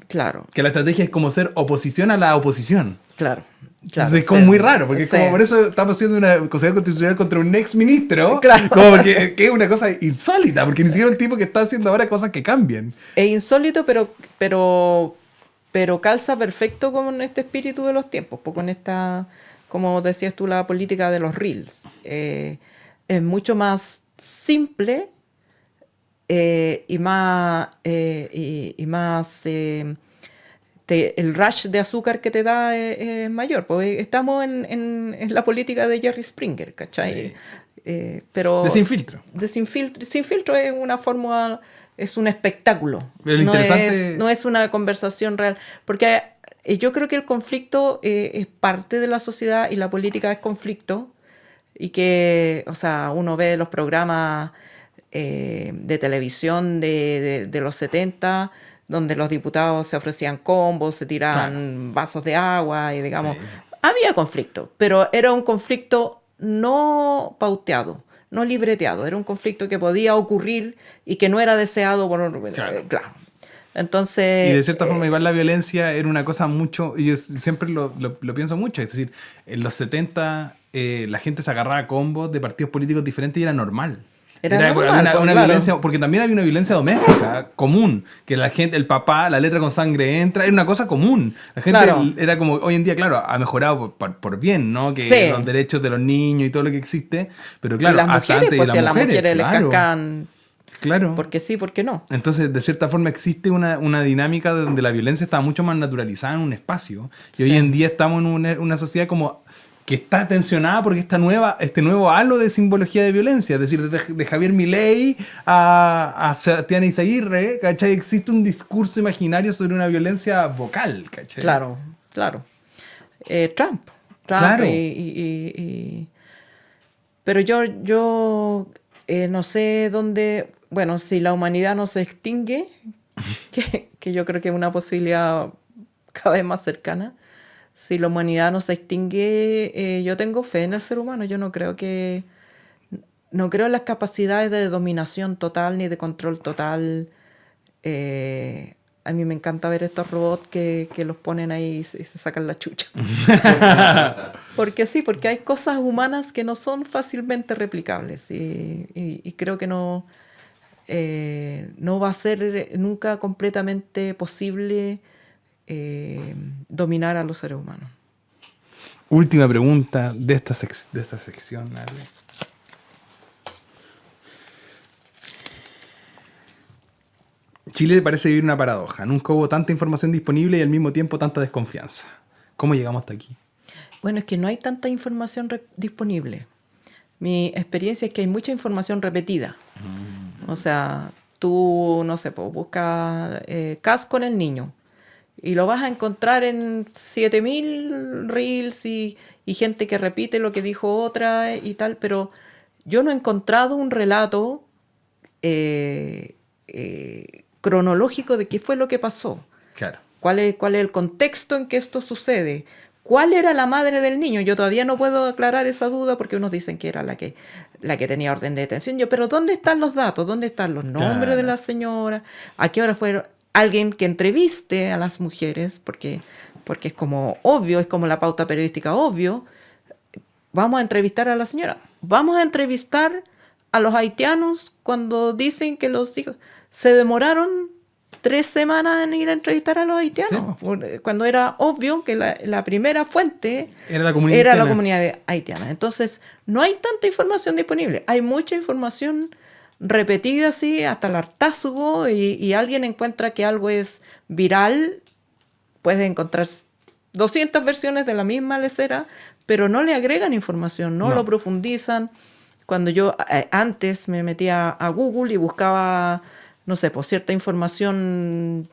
Claro, que la estrategia es como ser oposición a la oposición. claro. Entonces es como muy raro, porque es como por eso estamos haciendo una consejería constitucional contra un ex ministro, Claro. como que es una cosa insólita, porque ni siquiera un tipo que está haciendo ahora cosas que cambien. Es insólito, pero calza perfecto con este espíritu de los tiempos, pues con esta, como decías tú, la política de los reels. Es mucho más simple y más el rush de azúcar que te da es mayor. Pues estamos en la política de Jerry Springer, ¿cachai? Sí. Pero Sin filtro. Sin filtro es una fórmula, es un espectáculo. Pero lo interesante... no es una conversación real. Porque yo creo que el conflicto es parte de la sociedad y la política es conflicto. Y que, o sea, uno ve los programas de televisión de los 70, donde los diputados se ofrecían combos, se tiraban vasos de agua y digamos, había conflicto, pero era un conflicto no pauteado, no libreteado, era un conflicto que podía ocurrir y que no era deseado por... Claro. Entonces... Y de cierta forma igual la violencia era una cosa mucho, y yo siempre lo pienso mucho, es decir, en los 70 la gente se agarraba a combos de partidos políticos diferentes y era normal. Era una violencia, porque también había una violencia doméstica común, que la gente, el papá, la letra con sangre entra, era una cosa común. La gente era como, hoy en día, claro, ha mejorado por bien, ¿no? Que los derechos de los niños y todo lo que existe, pero claro, y las mujeres, hasta antes, pues y a las mujeres les cascan... Claro. Porque sí, porque no. Entonces, de cierta forma, existe una dinámica donde la violencia está mucho más naturalizada en un espacio. Y Sí. hoy en día estamos en una sociedad como que está tensionada porque este nuevo halo de simbología de violencia. Es decir, de Javier Milei a Sebastián Izaguirre, ¿cachai? Existe un discurso imaginario sobre una violencia vocal, ¿cachai? Claro, claro. Trump. Claro. Pero yo no sé dónde... Bueno, si la humanidad no se extingue, que yo creo que es una posibilidad cada vez más cercana, si la humanidad no se extingue, yo tengo fe en el ser humano. Yo no creo en las capacidades de dominación total ni de control total. A mí me encanta ver estos robots que los ponen ahí y se sacan la chucha. Porque sí, porque hay cosas humanas que no son fácilmente replicables y creo que no va a ser nunca completamente posible dominar a los seres humanos. Última pregunta de esta sección, Ale. Chile parece vivir una paradoja. Nunca hubo tanta información disponible y al mismo tiempo tanta desconfianza. ¿Cómo llegamos hasta aquí? Bueno, es que no hay tanta información disponible. Mi experiencia es que hay mucha información repetida. O sea, tú, no sé, pues, buscas casco en el niño y lo vas a encontrar en 7000 reels y gente que repite lo que dijo otra y tal, pero yo no he encontrado un relato cronológico de qué fue lo que pasó. Claro. ¿Cuál es el contexto en que esto sucede? ¿Cuál era la madre del niño? Yo todavía no puedo aclarar esa duda porque unos dicen que era la que tenía orden de detención. Pero ¿dónde están los datos? ¿Dónde están los nombres de la señora? ¿A qué hora fue alguien que entreviste a las mujeres? Porque es como obvio, es como la pauta periodística obvio. Vamos a entrevistar a la señora. Vamos a entrevistar a los haitianos cuando dicen que los hijos se demoraron 3 semanas en ir a entrevistar a los haitianos, sí, cuando era obvio que la primera fuente era la comunidad haitiana. Entonces, no hay tanta información disponible. Hay mucha información repetida así hasta el hartazgo y alguien encuentra que algo es viral, puedes encontrar 200 versiones de la misma lecera, pero no le agregan información, no lo profundizan. Cuando yo antes me metía a Google y buscaba, no sé, por cierta información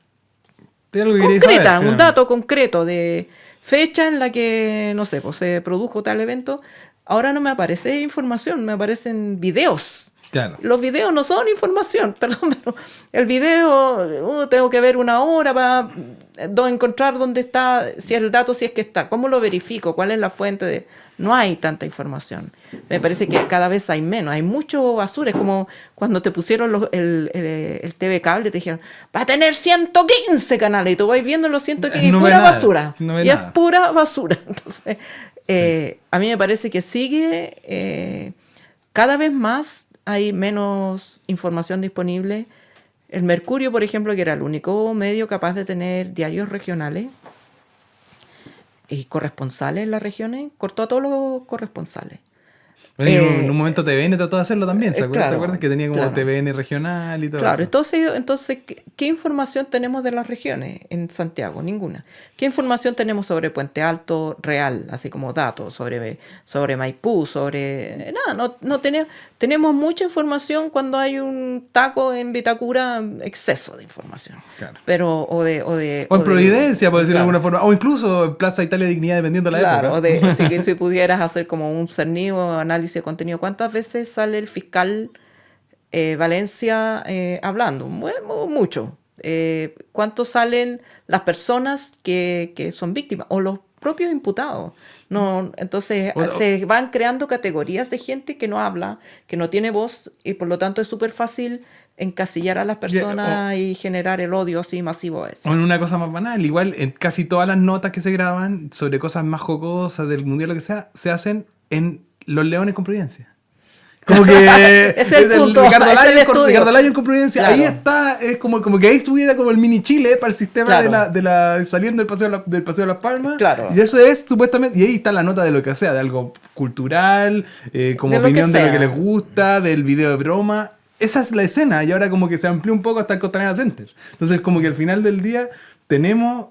concreta, saber, un dato concreto de fecha en la que, no sé, pues se produjo tal evento, ahora no me aparece información, me aparecen videos. Claro. Los videos no son información, perdón, pero el video tengo que ver 1 hora para encontrar dónde está, si el dato, si es que está, cómo lo verifico, cuál es la fuente. No hay tanta información. Me parece que cada vez hay menos, hay mucho basura. Es como cuando te pusieron el TV Cable, te dijeron, va a tener 115 canales, y tú vas viendo los 115 y pura basura. Es pura basura. Entonces, a mí me parece que sigue cada vez más. Hay menos información disponible. El Mercurio, por ejemplo, que era el único medio capaz de tener diarios regionales y corresponsales en las regiones, cortó a todos los corresponsales. En un momento TVN trató de hacerlo también, ¿te acuerdas? Que tenía como TVN regional y todo eso. Entonces, ¿qué información tenemos de las regiones en Santiago? Ninguna. ¿Qué información tenemos sobre Puente Alto real? Así como datos sobre Maipú, sobre... Nada, no tenemos mucha información cuando hay un taco en Vitacura, exceso de información. Claro. Pero, o en Providencia, por decirlo de alguna forma. O incluso en Plaza Italia Dignidad, dependiendo de la época. O si pudieras hacer como un cernido análisis de contenido. ¿Cuántas veces sale el fiscal Valencia hablando? Mucho. ¿Cuántos salen las personas que son víctimas? O los propios imputados. No, entonces se van creando categorías de gente que no habla, que no tiene voz, y por lo tanto es súper fácil encasillar a las personas y generar el odio así masivo a eso. O en una cosa más banal, igual en casi todas las notas que se graban sobre cosas más jocosas del mundial, lo que sea, se hacen en Los Leones con Providencia. Como que es el punto. Ricardo Lyon con Providencia. Claro. Ahí está, es como que ahí estuviera como el mini Chile para el sistema saliendo del Paseo de las Palmas. Claro. Y eso es supuestamente, y ahí está la nota de lo que sea, de algo cultural, como opinión de lo que les gusta, del video de broma. esa es la escena, y ahora como que se amplió un poco hasta el Costanera Center. Entonces como que al final del día tenemos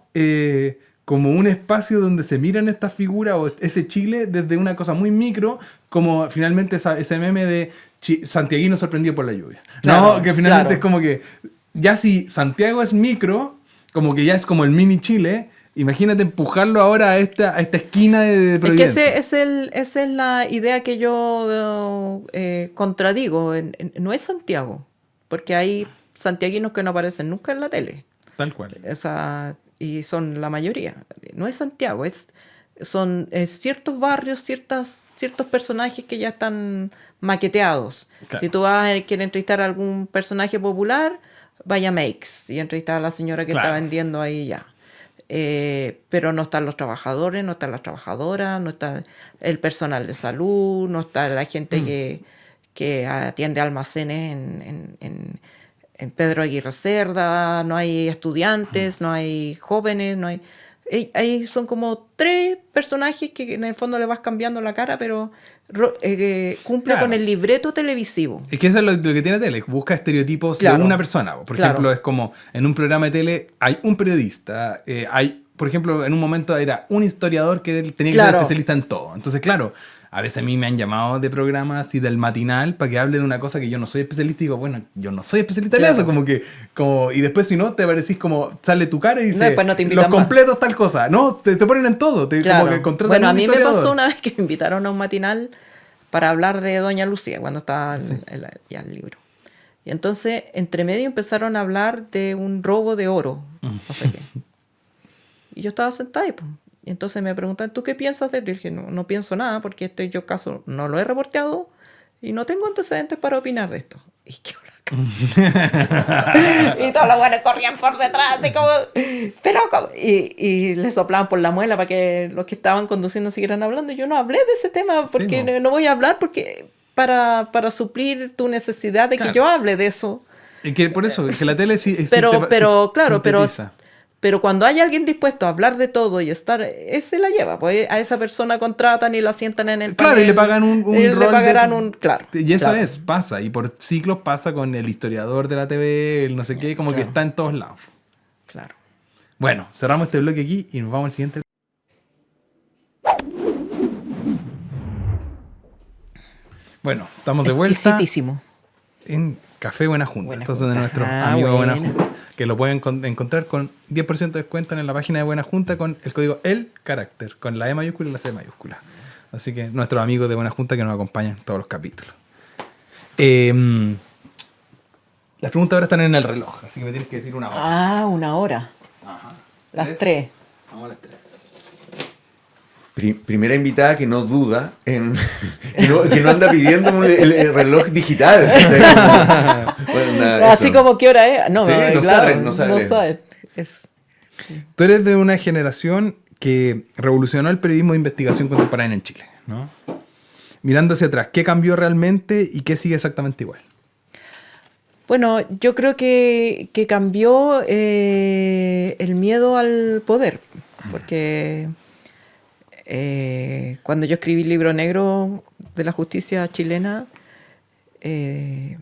como un espacio donde se miran estas figuras o ese Chile desde una cosa muy micro, como finalmente ese meme de santiaguino sorprendido por la lluvia. Claro, ¿no? Que finalmente claro. es como que ya si Santiago es micro, como que ya es como el mini Chile. Imagínate empujarlo ahora a esta esquina de Providencia. Es que esa es la idea que yo contradigo. No es Santiago, porque hay santiaguinos que no aparecen nunca en la tele. Tal cual. Y son la mayoría. No es Santiago, son ciertos barrios, ciertos personajes que ya están maqueteados. Claro. Si tú quieres entrevistar a algún personaje popular, vaya a Makes y entrevistar a la señora que está vendiendo ahí ya. Pero no están los trabajadores, no están las trabajadoras, no está el personal de salud, no está la gente que atiende almacenes en Pedro Aguirre Cerda, no hay estudiantes, no hay jóvenes, no hay... Ahí son como 3 personajes que en el fondo le vas cambiando la cara, pero cumple con el libreto televisivo. Es que eso es lo que tiene tele, busca estereotipos de una persona. Por ejemplo, es como en un programa de tele hay un periodista, por ejemplo, en un momento era un historiador que tenía que ser especialista en todo. Entonces, claro, a veces a mí me han llamado de programas y del matinal para que hable de una cosa que yo no soy especialista y digo, bueno, yo no soy especialista en eso, y después si no, te parecís como, sale tu cara y dice, no te los completos más. Tal cosa, no, te ponen en todo, como que contratan bueno, a un mí historiador. me pasó una vez que me invitaron a un matinal para hablar de Doña Lucía, cuando estaba ya el libro. Y entonces, entre medio empezaron a hablar de un robo de oro, no sé qué. Y yo estaba sentada ahí, pues. Y entonces me preguntan, ¿tú qué piensas de él? Y dije, no pienso nada, porque yo caso no lo he reporteado y no tengo antecedentes para opinar de esto. Y qué y todos los buenos corrían por detrás, así como, pero ¿cómo? Y le soplaban por la muela para que los que estaban conduciendo siguieran hablando. Y yo no hablé de ese tema, porque no voy a hablar porque para suplir tu necesidad de que yo hable de eso. Y que por eso, que la tele sí existe. Pero cuando hay alguien dispuesto a hablar de todo y estar, ese la lleva, pues a esa persona contratan y la sientan en el panel. Claro, y le pagan un le pagarán claro. Y eso pasa, y por ciclos pasa con el historiador de la TV, el no sé qué, como que está en todos lados. Claro. Bueno, cerramos este bloque aquí y nos vamos al siguiente. Bueno, estamos de vuelta. Exquisitísimo. En Café Buena Junta. Entonces, de nuestros amigos de Buena Junta, que lo pueden encontrar con 10% de descuento en la página de Buena Junta con el código El Carácter, con la E mayúscula y la C mayúscula. Así que nuestros amigos de Buena Junta que nos acompañan en todos los capítulos. Las preguntas ahora están en el reloj, así que me tienes que decir una hora. Ah, una hora. Ajá. Las 3. Vamos a las 3. Primera invitada que no duda en que no anda pidiendo el reloj digital. Bueno, nada, así como qué hora es. No, sí, no claro, saben. Tú eres de una generación que revolucionó el periodismo de investigación contemporánea en Chile, ¿no? Mirando hacia atrás, ¿qué cambió realmente y qué sigue exactamente igual? Bueno, yo creo que cambió el miedo al poder, porque cuando yo escribí el libro negro de la justicia chilena,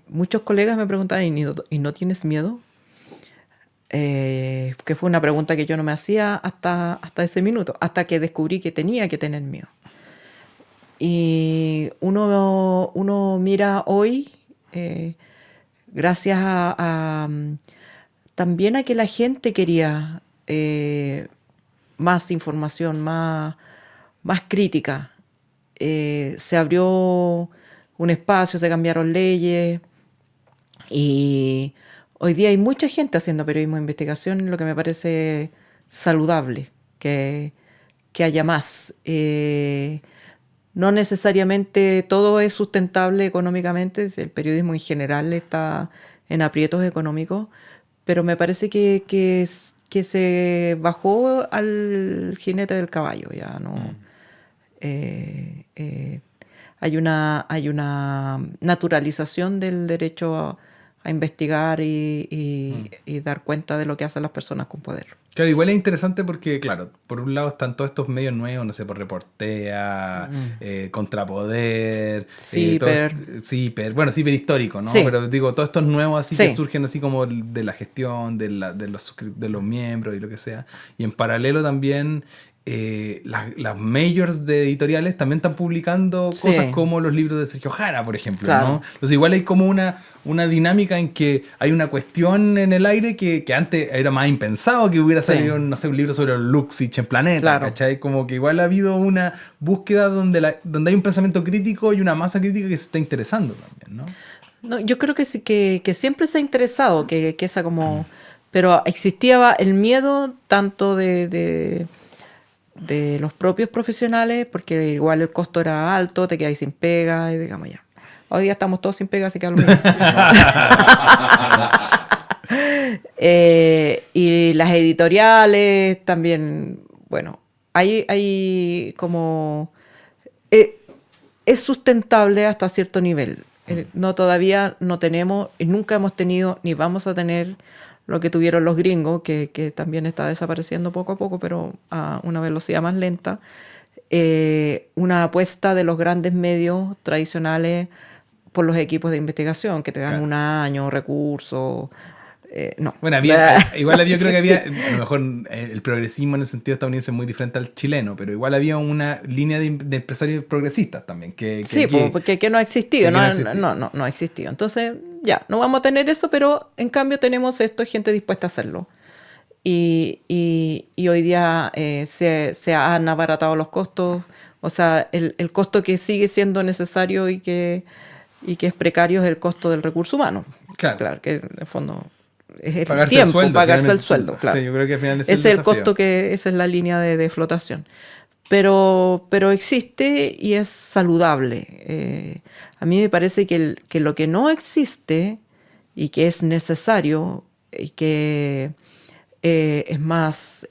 muchos colegas me preguntaban, ¿y no tienes miedo? Que fue una pregunta que yo no me hacía hasta ese minuto, hasta que descubrí que tenía que tener miedo. Y uno mira hoy, gracias también a que la gente quería más información, más crítica. Se abrió un espacio, se cambiaron leyes y hoy día hay mucha gente haciendo periodismo de investigación, lo que me parece saludable, que haya más. No necesariamente todo es sustentable económicamente, el periodismo en general está en aprietos económicos, pero me parece que se bajó al jinete del caballo, ya no. Hay una naturalización del derecho a a investigar y dar cuenta de lo que hacen las personas con poder. Claro, igual es interesante porque, claro, por un lado están todos estos medios nuevos, no sé, por Reportea, Contrapoder, Ciper. Bueno, Ciper histórico, ¿no? Sí. Pero digo, todos estos nuevos así Sí. que surgen así como de la gestión, de los miembros y lo que sea. Y en paralelo también las majors de editoriales también están publicando Sí. cosas como los libros de Sergio Jara, por ejemplo, Claro. ¿no? Entonces igual hay como una dinámica en que hay una cuestión en el aire que antes era más impensado que hubiera Sí. salido, no sé, un libro sobre Luxich en Planeta, Claro. ¿cachai? Como que igual ha habido una búsqueda donde hay un pensamiento crítico y una masa crítica que se está interesando también, ¿no? No, yo creo que sí, que siempre se ha interesado, que esa como... Pero existía el miedo tanto de los propios profesionales, porque igual el costo era alto, te quedas sin pega, y digamos ya. Hoy día estamos todos sin pega, así que a lo mismo. Y las editoriales también, bueno, hay como... es sustentable hasta cierto nivel. No, todavía no tenemos, y nunca hemos tenido, ni vamos a tener lo que tuvieron los gringos, que también está desapareciendo poco a poco, pero a una velocidad más lenta. Una apuesta de los grandes medios tradicionales por los equipos de investigación, que te dan Claro. un año, recursos. No. Bueno, igual yo creo que había, a lo mejor el progresismo en el sentido estadounidense es muy diferente al chileno, pero igual había una línea de empresarios progresistas también. Sí, porque que no ha existido, no ha existido. no ha existido. Entonces, ya, no vamos a tener eso, pero en cambio tenemos esto, gente dispuesta a hacerlo. Y hoy día se han abaratado los costos, o sea, el costo que sigue siendo necesario y que es precario es el costo del recurso humano. Claro. Que en el fondo es el Pagarse tiempo, el sueldo, pagarse el finalmente. sueldo, claro. Sí, yo creo que al final Ese es el costo esa es la línea de flotación. Pero existe y es saludable. A mí me parece que lo que no existe y que es necesario y que es más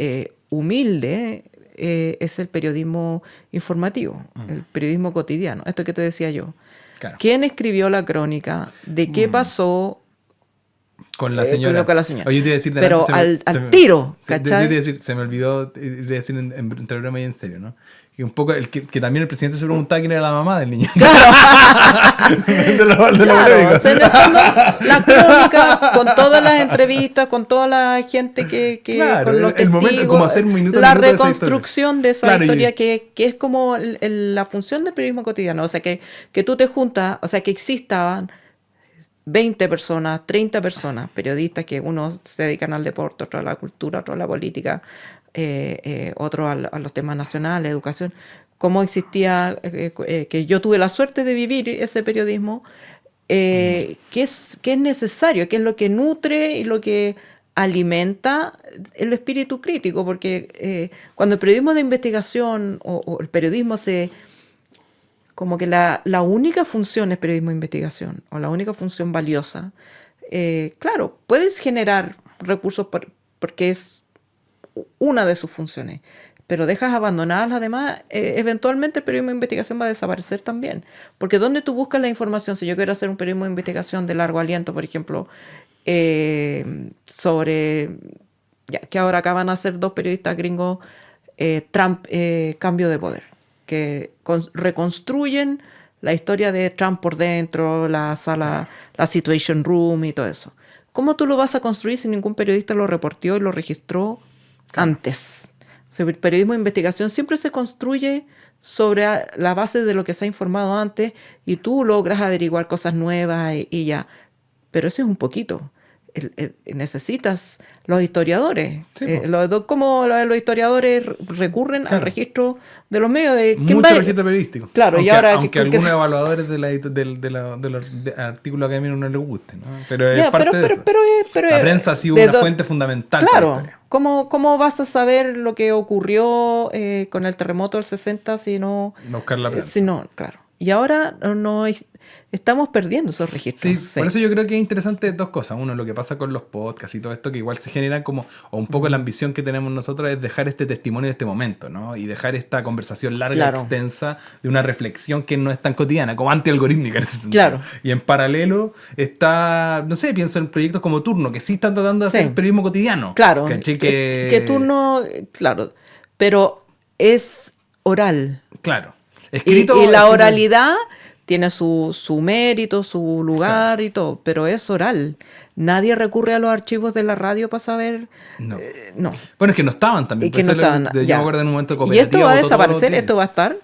humilde es el periodismo informativo, el periodismo cotidiano. Esto que te decía yo. Claro. ¿Quién escribió la crónica? ¿De qué pasó? Con la señora. Con la señora. Oye, yo te iba a decir pero delante, al tiro, yo te ¿cachai? iba a decir, se me olvidó decir entre broma y en serio, ¿no? Y un poco, que también el presidente se preguntaba quién era la mamá del niño. de lo Claro, o sea, en el fondo, la crónica, con todas las entrevistas, con toda la gente que Claro, con los el momento, testigos, como hacer minuto a la minuto de esa reconstrucción de esa Claro, historia que es como la función del periodismo cotidiano. O sea, que tú te juntas, o sea, que existan 20 personas, 30 personas, periodistas que unos se dedican al deporte, otros a la cultura, otros a la política, otros a los temas nacionales, educación. Cómo existía, que yo tuve la suerte de vivir ese periodismo, que es necesario, que es lo que nutre y lo que alimenta el espíritu crítico, porque cuando el periodismo de investigación o el periodismo como que la única función es periodismo de investigación, o la única función valiosa. Claro, puedes generar recursos porque es una de sus funciones, pero dejas abandonadas las demás, eventualmente el periodismo de investigación va a desaparecer también. Porque ¿dónde tú buscas la información? Si yo quiero hacer un periodismo de investigación de largo aliento, por ejemplo, sobre, ya, que ahora acaban de hacer 2 periodistas gringos, Trump, cambio de poder, que reconstruyen la historia de Trump por dentro, la sala, la Situation Room y todo eso. ¿Cómo tú lo vas a construir si ningún periodista lo reportó y lo registró antes? O sea, el periodismo de investigación siempre se construye sobre la base de lo que se ha informado antes y tú logras averiguar cosas nuevas y ya. Pero eso es un poquito. Necesitas los historiadores. Sí, ¿Cómo los historiadores recurren al registro de los medios? Mucho registro periodístico. Claro, aunque, y ahora aunque algunos evaluadores de los artículos académicos no les gusten, ¿no? Pero es parte de eso. Pero la prensa ha sido una fuente fundamental. Claro. Para la historia. ¿Cómo vas a saber lo que ocurrió con el terremoto del 60 si no... No buscar la prensa. Si no, claro. Y ahora estamos perdiendo esos registros. Sí, por eso yo creo que es interesante dos cosas. Uno, lo que pasa con los podcasts y todo esto, que igual se genera como, o un poco la ambición que tenemos nosotros es dejar este testimonio de este momento, ¿no? Y dejar esta conversación larga, Claro. extensa, de una reflexión que no es tan cotidiana, como antialgorítmica en ese sentido. Claro. Y en paralelo está, no sé, pienso en proyectos como Turno, que sí están tratando de Sí. hacer periodismo cotidiano. Claro, ¿Cachai? que Turno, claro, pero es oral. Claro. Y Escrito, la escrito- oralidad tiene su mérito, su lugar y todo, pero es oral. Nadie recurre a los archivos de la radio para saber. No. No. Bueno, es que no estaban también. Y que no Pues eso es estaban. yo Ya. me acuerdo en un momento ¿Y cooperativo. esto va a botó todo lo desaparecer? que- ¿Esto va a estar?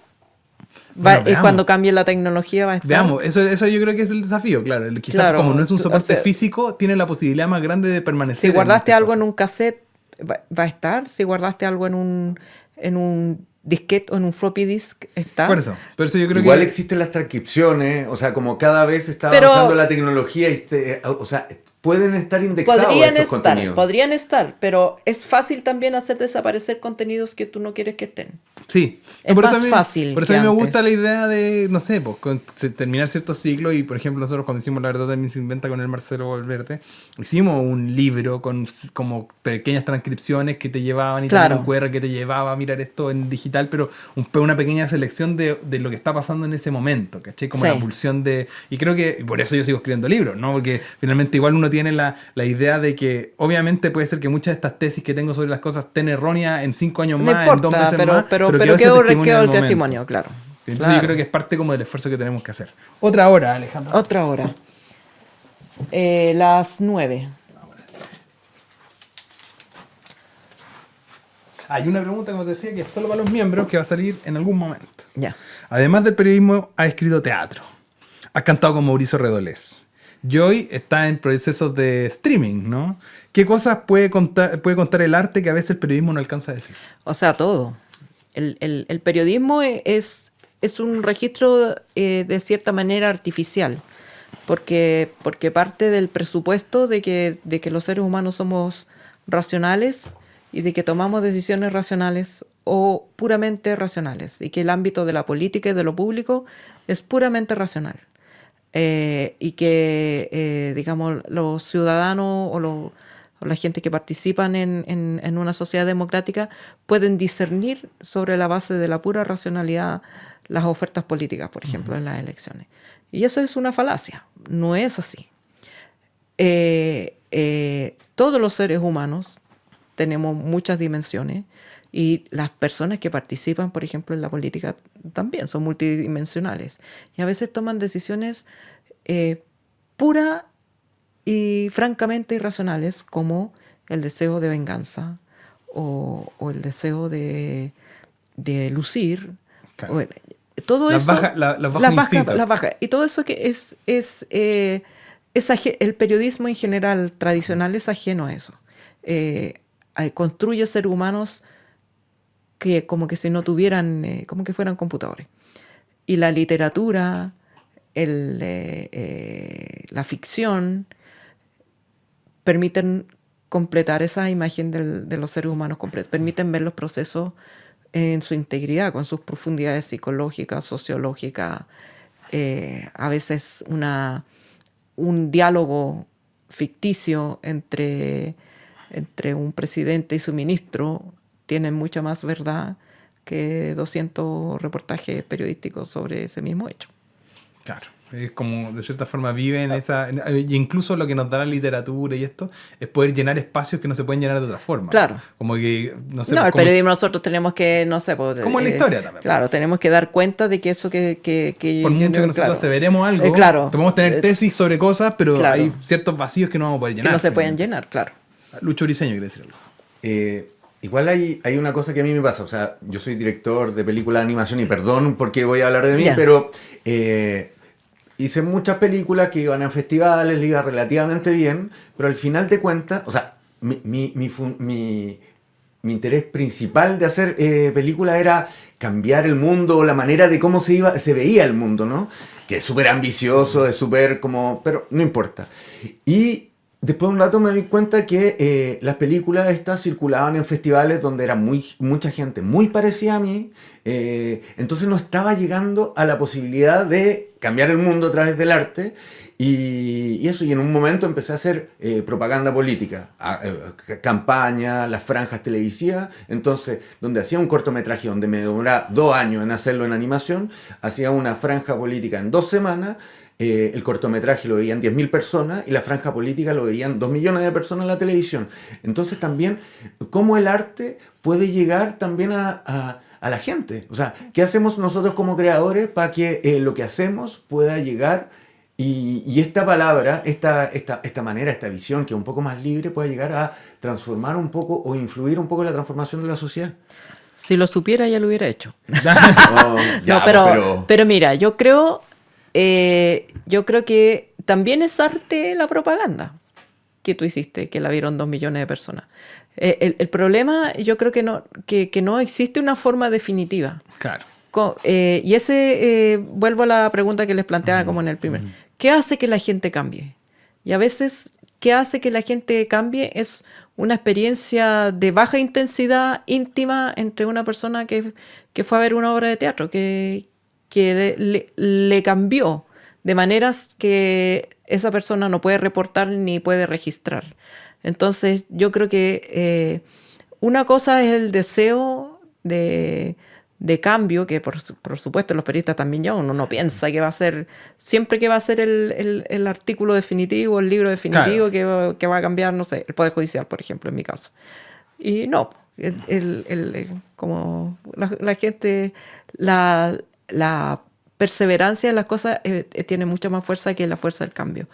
Bueno, veamos. Cuando cambie la tecnología va a estar. Veamos, eso yo creo que es el desafío, claro. Quizás Claro, como no es un o soporte sea, físico, tiene la posibilidad más grande de permanecer. Si guardaste estas algo en cosas. un cassette, va a estar. Si guardaste algo en un disquete o en un floppy disk, está. Por eso yo creo Igual que... existen las transcripciones, o sea, como cada vez está Pero- avanzando la tecnología, o sea, pueden estar indexados estos contenidos. Podrían estar, pero es fácil también hacer desaparecer contenidos que tú no quieres que estén. Sí. Es Por eso más a mí- fácil Por eso que a mí me antes. gusta la idea de, no sé, pues, terminar ciertos ciclos. Y por ejemplo, nosotros cuando hicimos La Verdad también se inventa con el Marcelo Valverde, hicimos un libro con como pequeñas transcripciones que te llevaban y Claro. un QR que te llevaba a mirar esto en digital, pero una pequeña selección de lo que está pasando en ese momento, ¿cachai? Como Sí. la pulsión de... Y creo que y por eso yo sigo escribiendo libros, ¿no? Porque finalmente igual uno tiene la idea de que obviamente puede ser que muchas de estas tesis que tengo sobre las cosas estén erróneas en 5 años No más, en 2 importa, meses pero, más, pero quedó ese quedó testimonio el del momento. testimonio, claro. Entonces Claro. yo creo que es parte como del esfuerzo que tenemos que hacer. Otra hora, Alejandro. Otra hora. Las 9. Hay una pregunta, como te decía, que es solo para los miembros, que va a salir en algún momento. Ya. Además del periodismo, has escrito teatro. Has cantado con Mauricio Redolés. Y hoy está en procesos de streaming, ¿no? ¿Qué cosas puede contar el arte que a veces el periodismo no alcanza a decir? O sea, todo. El periodismo es un registro de cierta manera artificial, porque parte del presupuesto de que los seres humanos somos racionales y de que tomamos decisiones racionales o puramente racionales, y que el ámbito de la política y de lo público es puramente racional. Y que, digamos, los ciudadanos o la gente que participan en una sociedad democrática pueden discernir sobre la base de la pura racionalidad las ofertas políticas, por ejemplo, en las elecciones. Y eso es una falacia, no es así. Todos los seres humanos tenemos muchas dimensiones, y las personas que participan, por ejemplo, en la política también son multidimensionales, y a veces toman decisiones pura y francamente irracionales, como el deseo de venganza o el deseo de lucir. Claro. O todo Las eso, bajas instintos. las bajas. Y todo eso que es el periodismo en general tradicional es ajeno a eso. Construye seres humanos que como que si no tuvieran, como que fueran computadores. Y la literatura, la ficción, permiten completar esa imagen de los seres humanos, permiten ver los procesos en su integridad, con sus profundidades psicológicas, sociológicas, a veces un diálogo ficticio entre un presidente y su ministro tiene mucha más verdad que 200 reportajes periodísticos sobre ese mismo hecho. Claro. Es como, de cierta forma, vive en esa... Y incluso lo que nos da la literatura y esto es poder llenar espacios que no se pueden llenar de otra forma. Claro. Como que, no sé... No, pues, el periodismo nosotros tenemos que, no sé... Pues, como en la historia también. Claro, tenemos que dar cuenta de que eso que Por mucho que nosotros claro, aseveremos algo, claro, podemos tener tesis sobre cosas, pero claro, hay ciertos vacíos que no vamos a poder que llenar. no se pueden llenar, claro. Lucho Briceño quiere decir algo. Igual hay una cosa que a mí me pasa, o sea, yo soy director de película de animación y perdón porque voy a hablar de mí, Ya. pero hice muchas películas que iban a festivales, le iba relativamente bien, pero al final de cuentas, o sea, mi interés principal de hacer películas era cambiar el mundo, la manera de cómo se veía el mundo, ¿no? Que es súper ambicioso, es súper como... pero no importa. Y Después de un rato me doy cuenta que las películas estas circulaban en festivales donde era mucha gente muy parecida a mí, entonces no estaba llegando a la posibilidad de cambiar el mundo a través del arte y eso, y en un momento empecé a hacer propaganda política, campaña, las franjas televisivas, entonces donde hacía un cortometraje donde me demoraba 2 años en hacerlo en animación, hacía una franja política en 2 semanas. El cortometraje lo veían 10.000 personas y la franja política lo veían 2 millones de personas en la televisión. Entonces también, cómo el arte puede llegar también a la gente. O sea, ¿qué hacemos nosotros como creadores para que lo que hacemos pueda llegar y esta palabra, esta manera, esta visión que es un poco más libre pueda llegar a transformar un poco o influir un poco en la transformación de la sociedad? Si lo supiera ya lo hubiera hecho. Oh, ya, No, pero mira, yo creo que también es arte la propaganda que tú hiciste, que la vieron 2 millones de personas. El problema, yo creo que no existe una forma definitiva. Claro. Y vuelvo a la pregunta que les planteaba como en el primer. ¿Qué hace que la gente cambie? Y a veces, ¿qué hace que la gente cambie? Es una experiencia de baja intensidad íntima entre una persona que fue a ver una obra de teatro, que le cambió de maneras que esa persona no puede reportar ni puede registrar. Entonces, yo creo que una cosa es el deseo de cambio, que por supuesto los periodistas también ya uno no piensa que va a ser, siempre que va a ser el artículo definitivo, el libro definitivo, claro, que va a cambiar, no sé, el Poder Judicial, por ejemplo, en mi caso. Y no, como la gente, la perseverancia en las cosas tiene mucha más fuerza que la fuerza del cambio.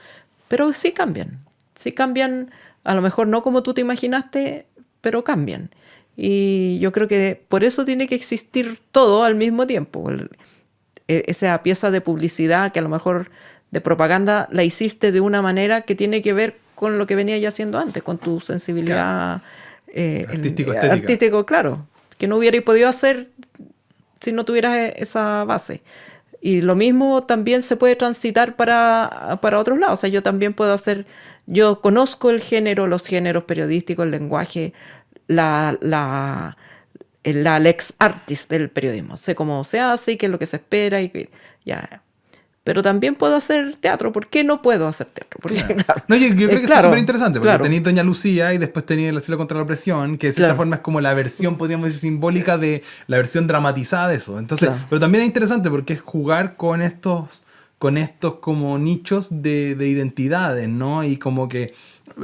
Pero sí cambian, a lo mejor no como tú te imaginaste, pero cambian. Y yo creo que por eso tiene que existir todo al mismo tiempo. Esa pieza de publicidad que a lo mejor de propaganda la hiciste de una manera que tiene que ver con lo que venía ya haciendo antes, con tu sensibilidad artístico, claro, que no hubierais podido hacer si no tuvieras esa base. Y lo mismo también se puede transitar para otros lados. O sea, yo también yo conozco el género, los géneros periodísticos, el lenguaje, la lex artis del periodismo. Sé cómo se hace y qué es lo que se espera ya. Pero también puedo hacer teatro. ¿Por qué no puedo hacer teatro? Porque, claro. No, yo creo que eso es súper interesante, porque tenéis Doña Lucía y después tenéis El cielo contra la opresión, que de cierta forma es como la versión, podríamos decir, simbólica de la versión dramatizada de eso. Entonces, pero también es interesante porque es jugar con estos como nichos de identidades, ¿no? Y como que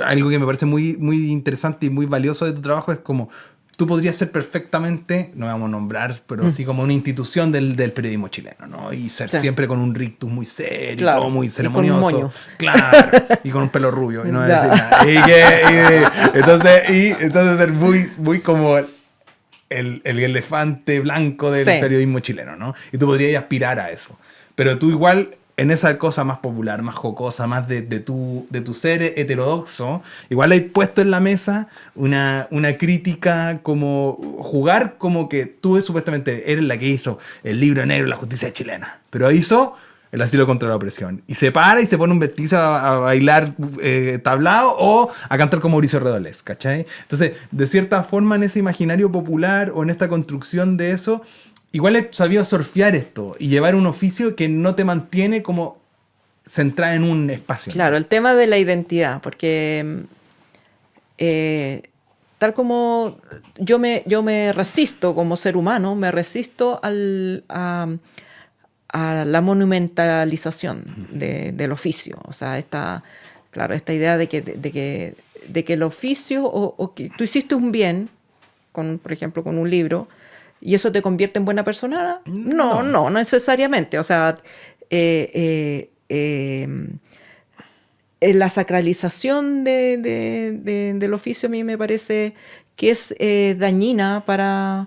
algo que me parece muy, muy interesante y muy valioso de tu trabajo es como tú podrías ser perfectamente, no vamos a nombrar, pero sí como una institución del periodismo chileno, ¿no? Y ser siempre con un rictus muy serio, todo muy ceremonioso. Y con un moño. Claro, y con un pelo rubio, y no decir nada. Entonces ser muy, muy como el elefante blanco del periodismo chileno, ¿no? Y tú podrías aspirar a eso. Pero tú igual, en esa cosa más popular, más jocosa, más de tu ser heterodoxo, igual hay puesto en la mesa una crítica, como jugar como que tú supuestamente eres la que hizo el libro negro de la justicia chilena, pero hizo El asilo contra la opresión. Y se para y se pone un vestido a bailar tablao o a cantar como Mauricio Redolés, ¿cachai? Entonces, de cierta forma, en ese imaginario popular o en esta construcción de eso, igual he sabido surfear esto y llevar un oficio que no te mantiene como centrada en un espacio. Claro, el tema de la identidad, porque tal como yo me resisto como ser humano, me resisto a la monumentalización del oficio. O sea, esta idea de que el oficio o que tú hiciste un bien, por ejemplo, con un libro, ¿y eso te convierte en buena persona? No necesariamente. O sea, la sacralización del oficio a mí me parece que es dañina para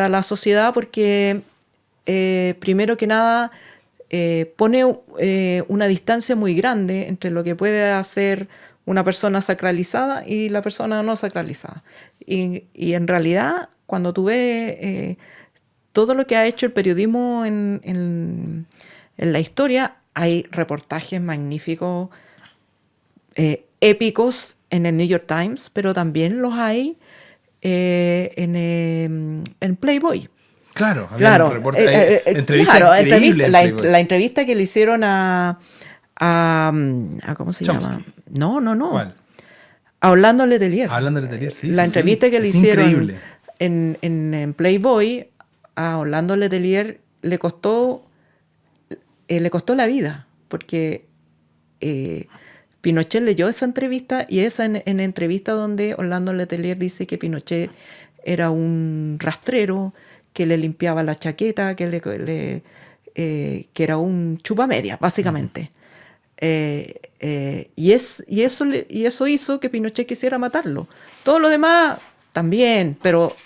la sociedad porque, primero que nada, pone una distancia muy grande entre lo que puede hacer una persona sacralizada y la persona no sacralizada. Y en realidad, cuando tú ves todo lo que ha hecho el periodismo en la historia, hay reportajes magníficos épicos en el New York Times, pero también los hay en Playboy. Claro, había Claro, un reporte, entrevista claro, increíble en la Playboy. entrevista que le hicieron a ¿cómo se Chomsky. llama? No. ¿Cuál? A Orlando Letelier. Hablando de Letelier, sí. La sí, entrevista sí. que le Es hicieron increíble. en Playboy a Orlando Letelier le costó la vida, porque Pinochet leyó esa entrevista y esa en entrevista donde Orlando Letelier dice que Pinochet era un rastrero, que le limpiaba la chaqueta, que era un chupamedia, básicamente. Y eso hizo que Pinochet quisiera matarlo. Todo lo demás también, pero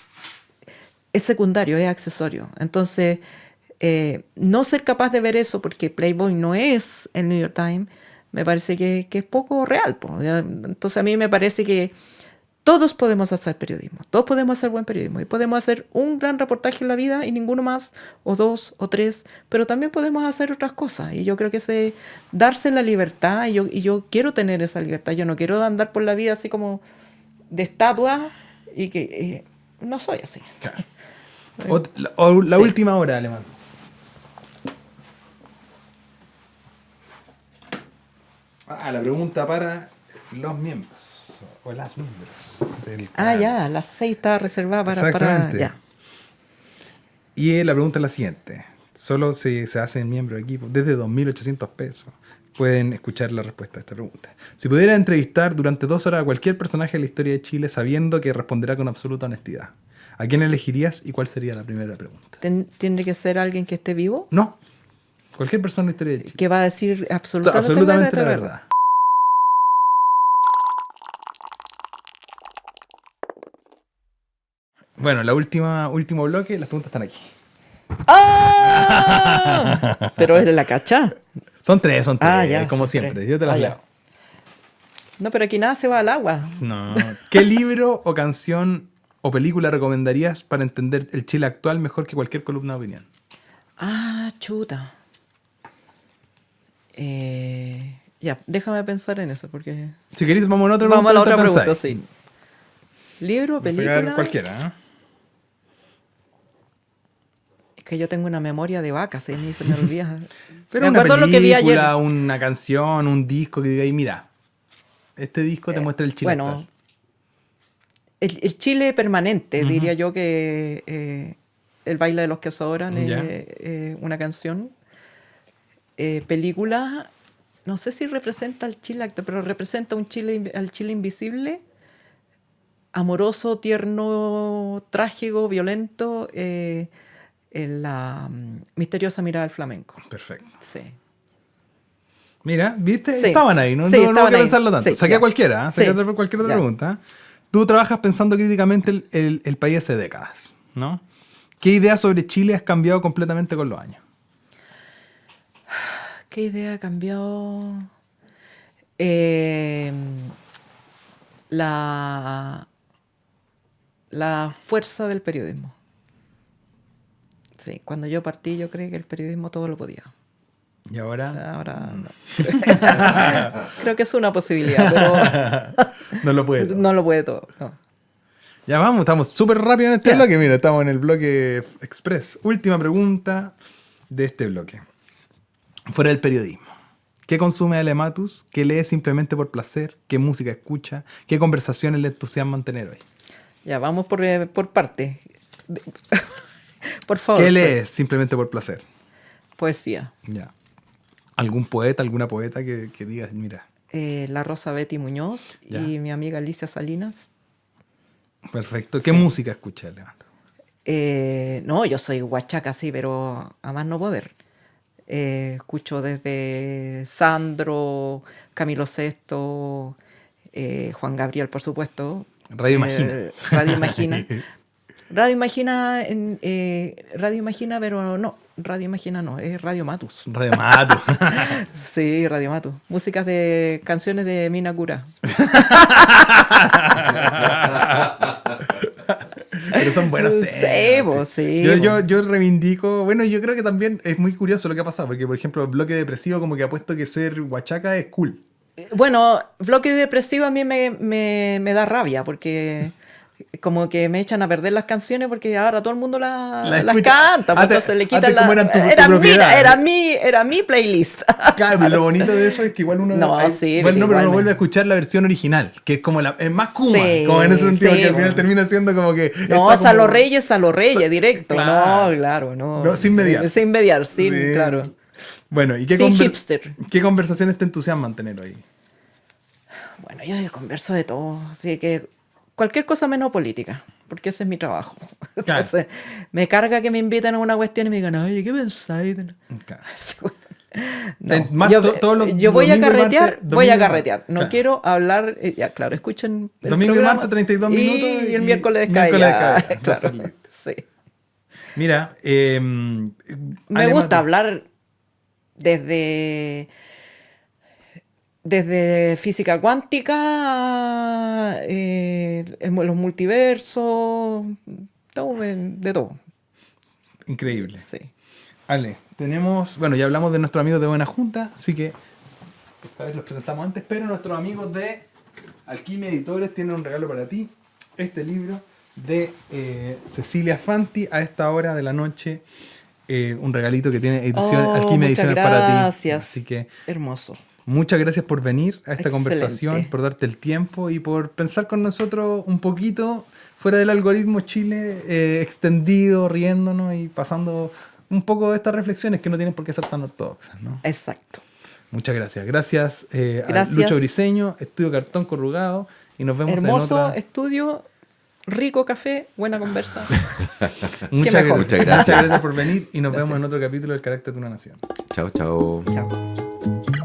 es secundario, es accesorio. Entonces, no ser capaz de ver eso porque Playboy no es el New York Times, me parece que es poco real, po. Entonces a mí me parece que todos podemos hacer periodismo, todos podemos hacer buen periodismo y podemos hacer un gran reportaje en la vida y ninguno más, o dos, o tres, pero también podemos hacer otras cosas. Y yo creo que es darse la libertad, y yo quiero tener esa libertad. Yo no quiero andar por la vida así como de estatua y que no soy así. Claro. La Sí. última hora, Alemán. La pregunta para los miembros o las miembros del canal. Ya, las 6 está reservada para Exactamente. ya. Y la pregunta es la siguiente. Solo si se hacen miembro de equipo, desde 2.800 pesos, pueden escuchar la respuesta a esta pregunta. Si pudiera entrevistar durante 2 horas a cualquier personaje de la historia de Chile sabiendo que responderá con absoluta honestidad, ¿a quién elegirías y cuál sería la primera pregunta? ¿Tiene que ser alguien que esté vivo? No. Cualquier persona de la historia de Chile. Que va a decir absolutamente Absolutamente la verdad. Bueno, último bloque, las preguntas están aquí. ¡Ah! Pero es la cacha. Son tres, Ya, como son siempre. tres. Yo te las Ya. leo. No, pero aquí nada se va al agua. No. ¿Qué libro o canción o película recomendarías para entender el Chile actual mejor que cualquier columna de opinión? Chuta. Ya, déjame pensar en eso, porque... Si queréis, vamos a otra Vamos a la otra pregunta. pregunta, sí. ¿Libro, Vamos a sacar película? cualquiera, ¿eh? Es que yo tengo una memoria de vaca, se me olvida. Pero Me una acuerdo lo que vi ayer. película, una canción, un disco que diga ahí, mira, este disco te muestra el Chile Bueno, actual. el Chile permanente, diría yo que El baile de los que sobran Ya. es una canción. Película, no sé si representa al Chile actual, pero representa al Chile invisible, amoroso, tierno, trágico, violento, en la misteriosa mirada del flamenco. Perfecto. Sí. Mira, ¿viste? Sí. Estaban ahí, no Sí, no hubo estaban que ahí. pensarlo tanto. Sí, Saqué ya. a cualquiera, Sí. saqué cualquier otra Ya. pregunta. Tú trabajas pensando críticamente el país hace décadas, ¿no? ¿Qué idea sobre Chile has cambiado completamente con los años? ¿Qué idea ha cambiado? La fuerza del periodismo. Sí, cuando yo partí yo creí que el periodismo todo lo podía. Y ahora Ahora no. Creo que es una posibilidad, pero no lo puedo. no lo puede todo. No. Ya vamos, estamos súper rápido en este Ya. bloque. Mira, estamos en el bloque express. Última pregunta de este bloque. Fuera del periodismo. ¿Qué consume Alematus? ¿Qué lee simplemente por placer? ¿Qué música escucha? ¿Qué conversaciones le entusiasman tener hoy? Ya, vamos por partes. Por favor. ¿Qué lees simplemente por placer? Poesía. Ya. ¿Algún poeta, alguna poeta que digas, mira, La Rosa Betty Muñoz Ya. y mi amiga Alicia Salinas. perfecto? ¿Qué Sí. música escucha Alematus? No, yo soy huachaca, sí, pero a más no poder. Escucho desde Sandro, Camilo Sesto, Juan Gabriel, por supuesto. Radio Imagina. Radio Imagina. Radio Imagina, Radio Imagina, pero no, Radio Imagina no, es Radio Matus. Radio Matus. Sí, Radio Matus. Músicas de canciones de Mina Cura. Pero son buenos temas. Sí, pues, sí, Yo reivindico. Bueno, yo creo que también es muy curioso lo que ha pasado. Porque, por ejemplo, el bloque depresivo, como que ha puesto que ser huachaca es cool. Bueno, Bloque Depresivo a mí me da rabia porque como que me echan a perder las canciones porque ahora todo el mundo las escucha. canta, pues, Antes- entonces le quitan antes la... como eran tu era, propiedad. era mi playlist. Claro, pero lo bonito de eso es que igual uno No, hay- sí, igual pero no, pero uno igual vuelve a escuchar la versión original, que es como es más Kuma, Sí, como en ese sentido, sí, que al final bueno. termina siendo como que No, está a como- los Reyes, directo. Claro. No, claro, no. No, sin mediar. Sin mediar, sin, Sí. claro. Bueno, ¿y qué, Sin hipster. qué conversaciones te entusiasman tener hoy? Bueno, yo converso de todo, así que cualquier cosa menos política, porque ese es mi trabajo. Entonces, me carga que me inviten a una cuestión y me digan, oye, ¿qué pensáis? Claro. No, Más todos los yo voy a domingo y carretear, martes- voy a domingo y carretear. martes, No claro. quiero hablar, ya claro, escuchen el Domingo y programa martes, 32 minutos y el y miércoles miércoles cae. de cae, Claro, entonces, sí. Mira, Me gusta hablar desde física cuántica a los multiversos, de todo. Increíble. Sí. Ale, tenemos, bueno, ya hablamos de nuestros amigos de Buena Junta, así que esta vez los presentamos antes, pero nuestros amigos de Alquimia Editores tienen un regalo para ti, este libro de Cecilia Fanti, a esta hora de la noche, un regalito que tiene Alquimia Muchas Ediciones para ti. gracias. Así que Hermoso. muchas gracias por venir a esta Excelente. conversación, por darte el tiempo y por pensar con nosotros un poquito fuera del algoritmo Chile, extendido, riéndonos y pasando un poco de estas reflexiones que no tienen por qué ser tan ortodoxas, ¿no? Exacto. Muchas gracias. Gracias, a Gracias. Lucho Briseño, Estudio Cartón Corrugado, y nos vemos Hermoso en otra. estudio, rico café, buena conversa. Muchas mejor. Muchas gracias. Muchas gracias por venir y nos Gracias. vemos en otro capítulo del Carácter de una Nación. Chao, chao. Chao.